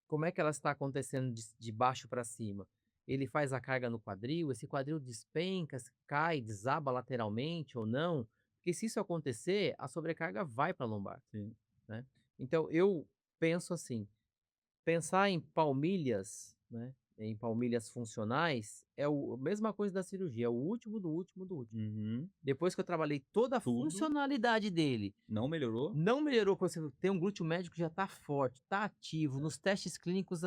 como é que ela está acontecendo de baixo para cima? Ele faz a carga no quadril, esse quadril despenca, cai, desaba lateralmente ou não? Porque se isso acontecer, a sobrecarga vai para a lombar, Sim. né? Então eu penso assim, pensar em palmilhas, né, em palmilhas funcionais, é a mesma coisa da cirurgia, é o último do último do último. Uhum. Depois que eu trabalhei toda a Tudo funcionalidade dele, não melhorou? não melhorou, por exemplo, tem um glúteo médio que já está forte, está ativo, nos testes clínicos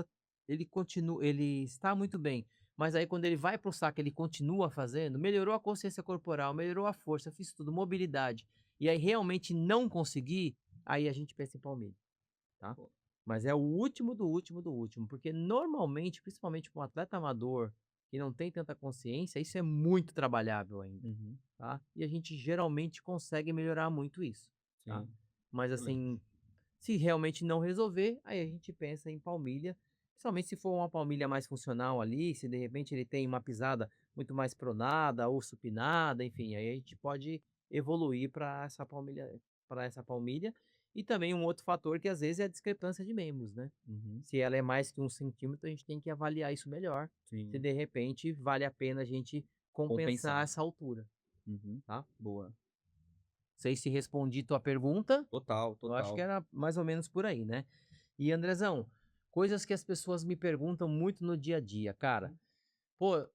ele está muito bem, mas aí quando ele vai para o saco, ele continua fazendo, melhorou a consciência corporal, melhorou a força, fiz tudo, mobilidade, e aí realmente não consegui, aí a gente pensa em palmilha, tá. Pô. Mas é o último do último do último, porque normalmente, principalmente com um atleta amador, que não tem tanta consciência, isso é muito trabalhável ainda, Uhum. tá. E a gente geralmente consegue melhorar muito isso, tá. Sim. Mas assim, se realmente não resolver, aí a gente pensa em palmilha, principalmente se for uma palmilha mais funcional ali, se de repente ele tem uma pisada muito mais pronada ou supinada, enfim, aí a gente pode evoluir para essa palmilha. E também um outro fator que às vezes é a discrepância de membros, né? Uhum. Se ela é mais que 1 centímetro, a gente tem que avaliar isso melhor. Se Sim. de repente vale a pena a gente compensar Compensar. essa altura, Uhum. tá? Boa. Sei se respondi tua pergunta. Total, Eu acho que total. era mais ou menos por aí, né. E Andrezão, coisas que as pessoas me perguntam muito no dia a dia, cara, pô,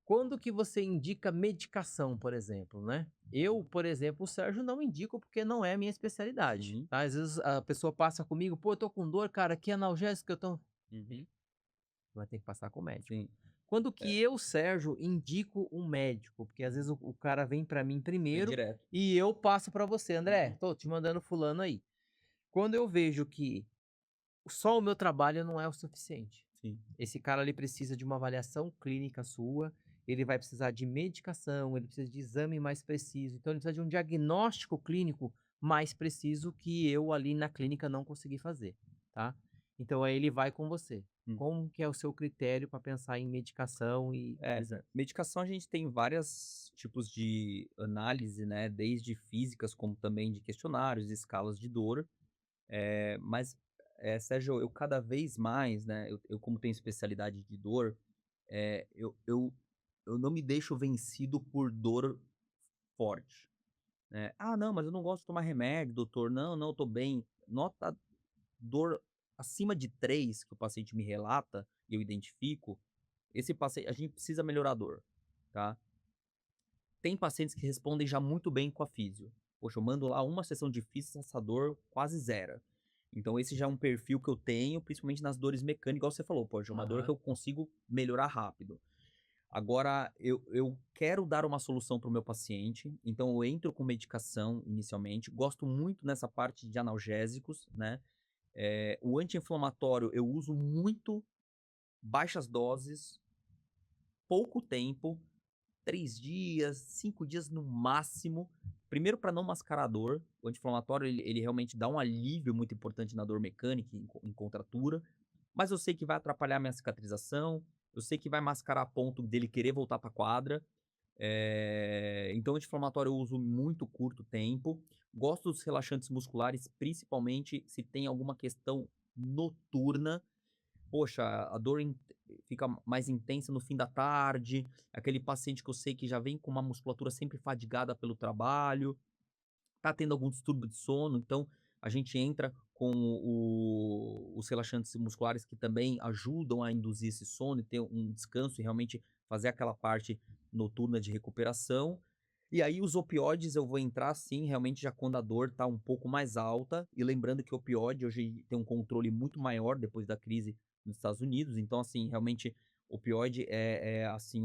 quando que você indica medicação, por exemplo, né. Eu, por exemplo, o Sérgio não indico, porque não é a minha especialidade, Sim. tá. Às vezes a pessoa passa comigo: "Pô, eu tô com dor, cara, que analgésico eu tô", Uhum. vai ter que passar com o médico. Sim. Quando É, que eu, Sérgio, indico um médico? Porque às vezes o cara vem pra mim vem primeiro direto. e eu passo pra você: "André, Uhum. tô te mandando fulano aí". Quando eu vejo que só o meu trabalho não é o suficiente. Sim. Esse cara ali precisa de uma avaliação clínica sua, ele vai precisar de medicação, ele precisa de exame mais preciso, então ele precisa de um diagnóstico clínico mais preciso que eu ali na clínica não consegui fazer, tá. Então aí ele vai com você. Hum. Como que é o seu critério para pensar em medicação e É, exame? medicação a gente tem vários tipos de análise, né, desde físicas como também de questionários, escalas de dor, mas, Sérgio, eu cada vez mais, né, eu como tenho especialidade de dor, eu não me deixo vencido por dor forte, né. "Ah, não, mas eu não gosto de tomar remédio, doutor. Não, não, eu tô bem". Nota dor acima de 3 que o paciente me relata e eu identifico, esse paciente a gente precisa melhorar a dor, tá. Tem pacientes que respondem já muito bem com a físio. Poxa, eu mando lá uma sessão de físio, essa dor quase zera. Então esse já é um perfil que eu tenho, principalmente nas dores mecânicas, igual você falou, poxa, é uma dor que Aham. eu consigo melhorar rápido. Agora, eu quero dar uma solução para o meu paciente, então eu entro com medicação inicialmente, gosto muito nessa parte de analgésicos, né. O anti-inflamatório eu uso muito baixas doses, pouco tempo, 3 dias, 5 dias no máximo. Primeiro para não mascarar a dor, o anti-inflamatório ele realmente dá um alívio muito importante na dor mecânica, em contratura, mas eu sei que vai atrapalhar minha cicatrização, eu sei que vai mascarar a ponto dele querer voltar para quadra, então anti-inflamatório eu uso muito curto tempo. Gosto dos relaxantes musculares, principalmente se tem alguma questão noturna. Poxa, a dor fica mais intensa no fim da tarde, aquele paciente que eu sei que já vem com uma musculatura sempre fadigada pelo trabalho, tá tendo algum distúrbio de sono, então a gente entra com os relaxantes musculares que também ajudam a induzir esse sono e ter um descanso e realmente fazer aquela parte noturna de recuperação. E aí os opioides eu vou entrar sim, realmente já quando a dor tá um pouco mais alta, e lembrando que o opioide hoje tem um controle muito maior depois da crise nos Estados Unidos, então assim, realmente opioide assim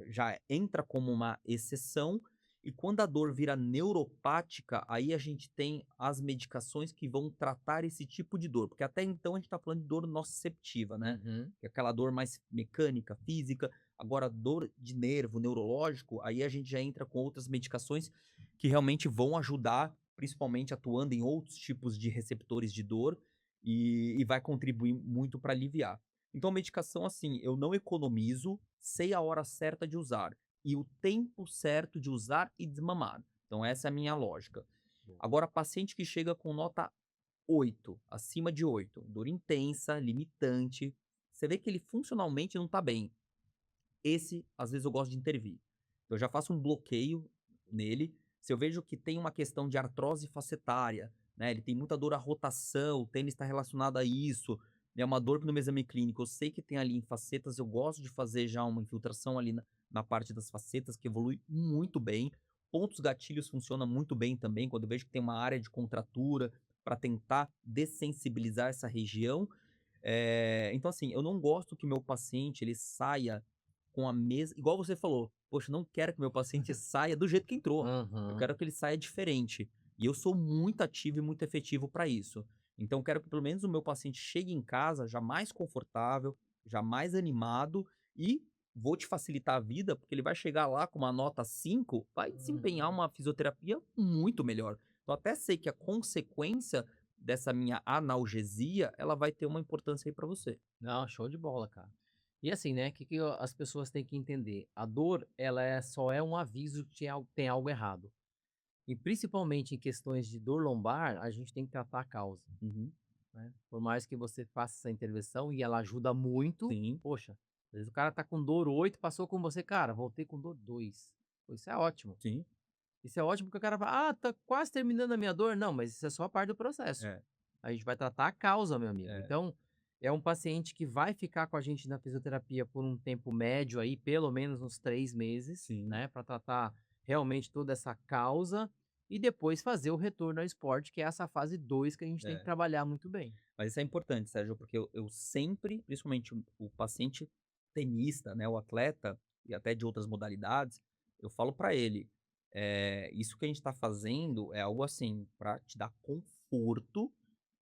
já entra como uma exceção, e quando a dor vira neuropática, aí a gente tem as medicações que vão tratar esse tipo de dor, porque até então a gente tá falando de dor nociceptiva, né, Uhum. que é aquela dor mais mecânica, física. Agora dor de nervo, neurológico, aí a gente já entra com outras medicações que realmente vão ajudar, principalmente atuando em outros tipos de receptores de dor, e vai contribuir muito para aliviar. Então medicação, assim, eu não economizo, sei a hora certa de usar e o tempo certo de usar e desmamar. Então essa é a minha lógica. Boa. Agora, paciente que chega com nota 8, acima de 8, dor intensa, limitante, você vê que ele funcionalmente não tá bem. Esse, às vezes, eu gosto de intervir. Eu já faço um bloqueio nele. Se eu vejo que tem uma questão de artrose facetária, né? Ele tem muita dor à rotação, o tênis está relacionado a isso, é uma dor no meu exame clínico. Eu sei que tem ali em facetas, eu gosto de fazer já uma infiltração ali na parte das facetas, que evolui muito bem. Pontos gatilhos funciona muito bem também, quando eu vejo que tem uma área de contratura, para tentar dessensibilizar essa região. Então, assim, eu não gosto que o meu paciente ele saia com a mesma. Igual você falou, poxa, não quero que meu paciente saia do jeito que entrou. Eu Uhum. quero que ele saia diferente. E eu sou muito ativo e muito efetivo para isso. Então, eu quero que pelo menos o meu paciente chegue em casa já mais confortável, já mais animado, e vou te facilitar a vida, porque ele vai chegar lá com uma nota 5, vai desempenhar Uhum. uma fisioterapia muito melhor. Então, até sei que a consequência dessa minha analgesia, ela vai ter uma importância aí para você. Não, show de bola, cara. E assim, né, que as pessoas têm que entender? A dor, ela só é um aviso que tem algo errado. E principalmente em questões de dor lombar, a gente tem que tratar a causa, Uhum. né? Por mais que você faça essa intervenção e ela ajuda muito, Sim, poxa, às vezes o cara tá com dor 8, passou com você, cara, voltei com dor 2. Pô, isso é ótimo. sim. Isso é ótimo porque o cara fala: "Ah, tá quase terminando a minha dor". Não, mas isso é só parte do processo. É, A gente vai tratar a causa, meu amigo. é. Então, é um paciente que vai ficar com a gente na fisioterapia por um tempo médio aí, pelo menos uns 3 meses, Sim, né, para tratar realmente toda essa causa e depois fazer o retorno ao esporte, que é essa fase 2 que a gente tem que é. trabalhar muito bem. Mas isso é importante, Sérgio, porque eu sempre, principalmente o paciente tenista, né, o atleta, e até de outras modalidades, eu falo pra ele, isso que a gente tá fazendo é algo assim, pra te dar conforto,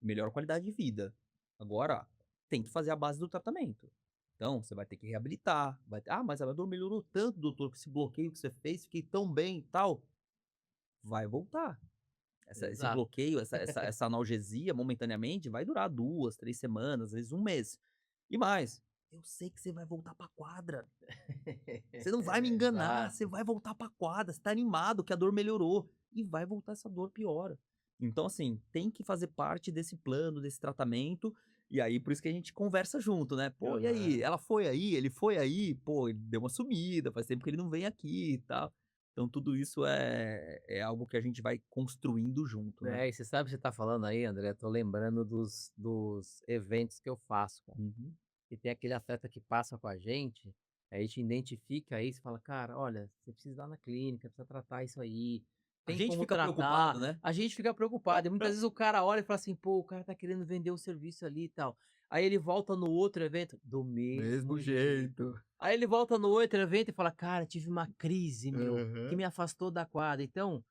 melhor qualidade de vida. Agora, tem que fazer a base do tratamento. Então, você vai ter que reabilitar, "Ah, mas a minha dor melhorou tanto, doutor, com esse bloqueio que você fez, fiquei tão bem e tal". Vai voltar. Esse Exato. bloqueio, essa analgesia, momentaneamente, vai durar 2, 3 semanas, às vezes 1 mês. E mais, eu sei que você vai voltar pra quadra. Você não vai me enganar, você Exato. vai voltar pra quadra, você tá animado que a dor melhorou, e vai voltar essa dor piora. Então, assim, tem que fazer parte desse plano, desse tratamento, e aí por isso que a gente conversa junto, né. "Pô, e aí, Aham. ela foi aí? Ele foi aí? Pô, ele deu uma sumida, faz tempo que ele não vem aqui e tal". Então tudo isso é algo que a gente vai construindo junto, né. É, e você sabe, você tá falando aí, André, tô lembrando dos eventos que eu faço, cara. Uhum. E tem aquele atleta que passa com a gente, aí a gente identifica isso e fala: "Cara, olha, você precisa ir lá na clínica, precisa tratar isso aí, A tem gente como fica tratar". preocupado, né. A gente fica preocupado e muitas vezes o cara olha e fala assim: "Pô, o cara tá querendo vender o serviço ali e tal". Aí ele volta no outro evento, do Mesmo mesmo jeito. jeito. Aí ele volta no outro evento e fala: "Cara, tive uma crise, meu, que Aham. me afastou da quadra". Então,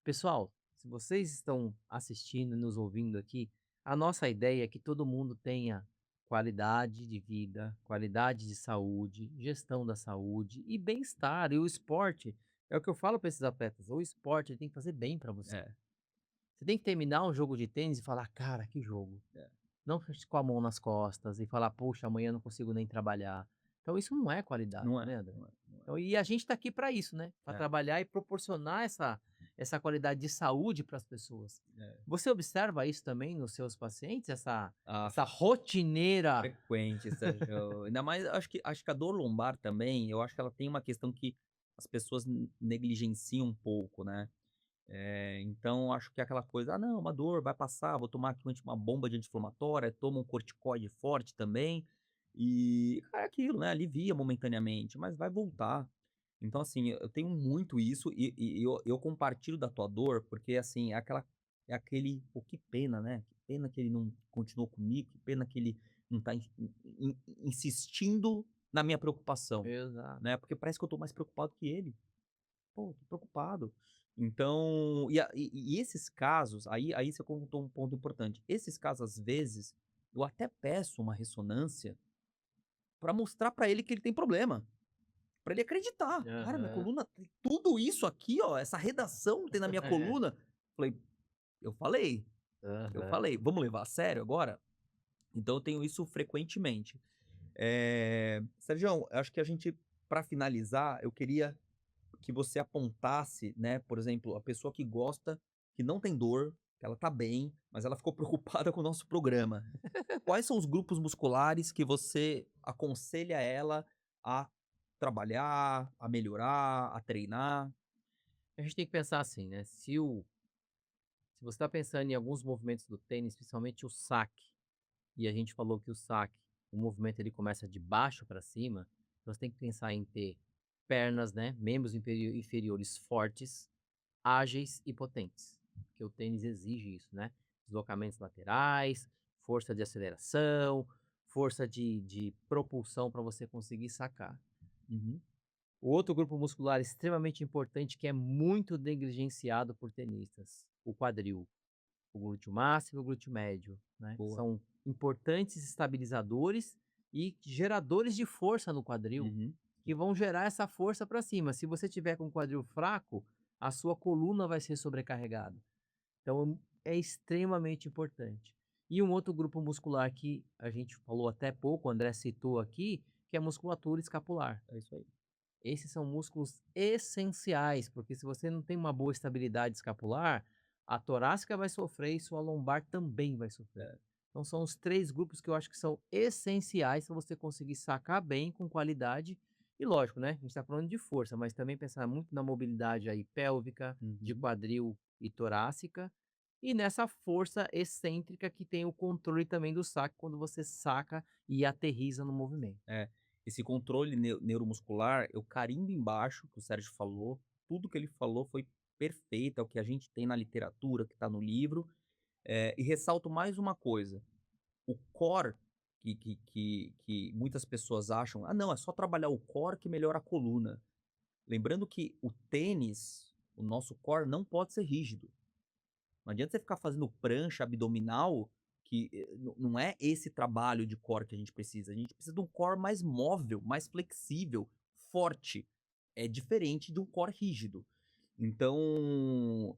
pessoal, se vocês estão assistindo e nos ouvindo aqui, a nossa ideia é que todo mundo tenha qualidade de vida, qualidade de saúde, gestão da saúde e bem-estar. E o esporte, é o que eu falo para esses atletas, o esporte ele tem que fazer bem para você. É, Você tem que terminar um jogo de tênis e falar: "Cara, que jogo". é. Não fique com a mão nas costas e falar: "Poxa, amanhã eu não consigo nem trabalhar". Então isso não é qualidade, Não é, né, André? não é, não Então e a gente está aqui para isso, né, para é. trabalhar e proporcionar essa qualidade de saúde para as pessoas. É, é. Você observa isso também nos seus pacientes, Ah, essa rotineira? frequente, Sérgio. Ainda mais acho que a dor lombar também, eu acho que ela tem uma questão que as pessoas negligenciam um pouco, né. Então acho que é aquela coisa: "Ah não, uma dor, vai passar, vou tomar aqui uma bomba de anti-inflamatória, toma um corticoide forte também", e é aquilo, né, alivia momentaneamente, mas vai voltar. Então assim, eu tenho muito isso e eu compartilho da tua dor, porque assim, é aquele: "Pô, que pena, né, que pena que ele não continuou comigo, que pena que ele não tá insistindo na minha preocupação", Exato. né, porque parece que eu tô mais preocupado que ele. Pô, tô preocupado. Então, e esses casos, aí você contou um ponto importante. Esses casos, às vezes, eu até peço uma ressonância pra mostrar pra ele que ele tem problema, pra ele acreditar. "Cara, minha Aham, coluna tem tudo isso aqui, ó, essa redação tem na minha coluna". Falei: "Eu falei, eu aham. falei, vamos levar a sério agora?". Então eu tenho isso frequentemente. Sergião, acho que a gente, pra finalizar, eu queria que você apontasse, né, por exemplo, a pessoa que gosta, que não tem dor, que ela tá bem, mas ela ficou preocupada com o nosso programa. Quais são os grupos musculares que você aconselha ela a trabalhar, a melhorar, a treinar? A gente tem que pensar assim, né, se você está pensando em alguns movimentos do tênis, principalmente o saque, e a gente falou que o saque, o movimento ele começa de baixo para cima, então você tem que pensar em ter pernas, né, membros inferiores fortes, ágeis e potentes, porque o tênis exige isso, né? Deslocamentos laterais, força de aceleração, força de propulsão para você conseguir sacar. Uhum, O outro grupo muscular extremamente importante que é muito negligenciado por tenistas, o quadril, o glúteo máximo e o glúteo médio, né? boa. São importantes estabilizadores e geradores de força no quadril, Uhum, que vão gerar essa força para cima. Se você tiver com o quadril fraco, a sua coluna vai ser sobrecarregada. Então é extremamente importante. E um outro grupo muscular que a gente falou até pouco, o André citou aqui, que é a musculatura escapular. é isso aí. Esses são músculos essenciais, porque se você não tem uma boa estabilidade escapular, a torácica vai sofrer e sua lombar também vai sofrer. É, Então são os 3 grupos que eu acho que são essenciais para você conseguir sacar bem, com qualidade. E lógico, né, a gente está falando de força, mas também pensar muito na mobilidade aí pélvica, de uhum. quadril e torácica, e nessa força excêntrica que tem o controle também do saque, quando você saca e aterriza no movimento. É, esse controle neuromuscular, eu carimbo embaixo que o Sérgio falou, tudo que ele falou foi perfeito, é o que a gente tem na literatura, que está no livro. E ressalto mais uma coisa, o core que muitas pessoas acham: "Ah não, é só trabalhar o core que melhora a coluna". Lembrando que o tênis, o nosso core não pode ser rígido. Não adianta você ficar fazendo prancha abdominal, que, não é esse trabalho de core que a gente precisa de um core mais móvel, mais flexível, forte. É diferente de um core rígido. Então,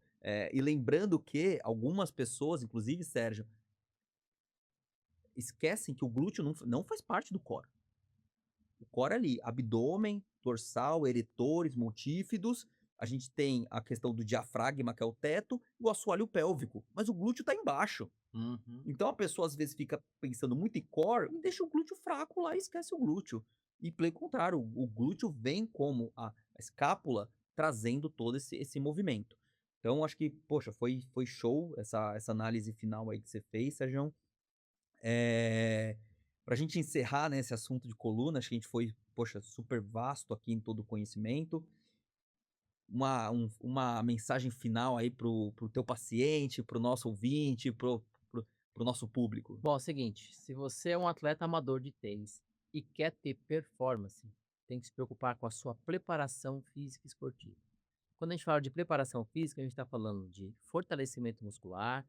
e lembrando que algumas pessoas, inclusive Sérgio, esquecem que o glúteo não faz parte do core. O core é ali, abdômen, dorsal, eretores, multífidos. A gente tem a questão do diafragma, que é o teto, e o assoalho pélvico, mas o glúteo está embaixo. Uhum. Então a pessoa às vezes fica pensando muito em core e deixa o glúteo fraco lá e esquece o glúteo. E pelo contrário, o glúteo vem como a escápula trazendo todo esse movimento. Então acho que, poxa, foi show essa análise final aí que você fez, Sérgio. Eh, Pra gente encerrar, né, esse assunto de coluna, acho que a gente foi, poxa, super vasto aqui em todo o conhecimento. Uma mensagem final aí pro teu paciente, pro nosso ouvinte, pro nosso público. Bom, é o seguinte, se você é um atleta amador de tênis e quer ter performance, tem que se preocupar com a sua preparação física e esportiva. Quando a gente fala de preparação física, a gente está falando de fortalecimento muscular,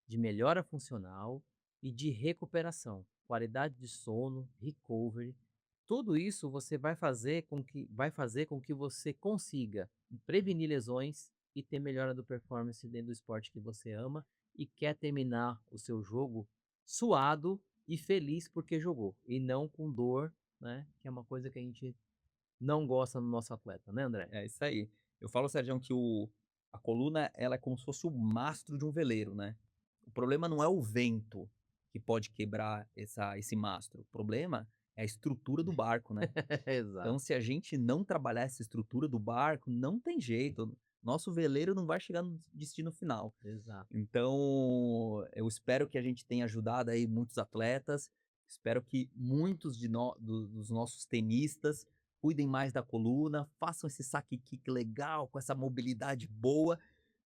de melhora funcional e de recuperação. qualidade de sono, recovery, tudo isso você vai fazer com que você consiga prevenir lesões e ter melhora do performance dentro do esporte que você ama e quer terminar o seu jogo suado e feliz porque jogou, e não com dor, né, que é uma coisa que a gente não gosta no nosso atleta, né, André? É isso aí. Eu falo, Sergião, que a coluna ela é como se fosse o mastro de um veleiro, né? O problema não é o vento que pode quebrar esse mastro. O problema é a estrutura do barco, né? Então, Exato, se a gente não trabalhar essa estrutura do barco, não tem jeito. Nosso veleiro não vai chegar no destino final. exato. Então, eu espero que a gente tenha ajudado aí muitos atletas. Espero que muitos dos nossos tenistas cuidem mais da coluna, façam esse saque kick legal, com essa mobilidade boa.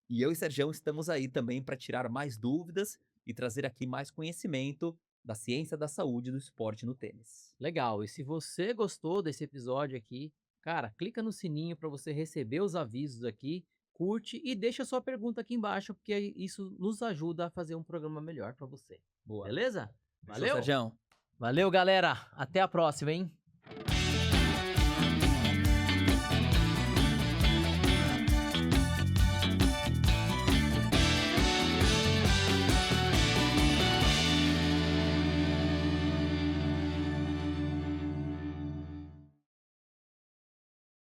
E eu e Sergião estamos aí também para tirar mais dúvidas e trazer aqui mais conhecimento da ciência da saúde do esporte no tênis. Legal. E se você gostou desse episódio aqui, cara, clica no sininho para você receber os avisos aqui, curte e deixa sua pergunta aqui embaixo, porque isso nos ajuda a fazer um programa melhor para você. Boa. Beleza? Fechou, Valeu? Sergião? Valeu, galera. Até a próxima, hein?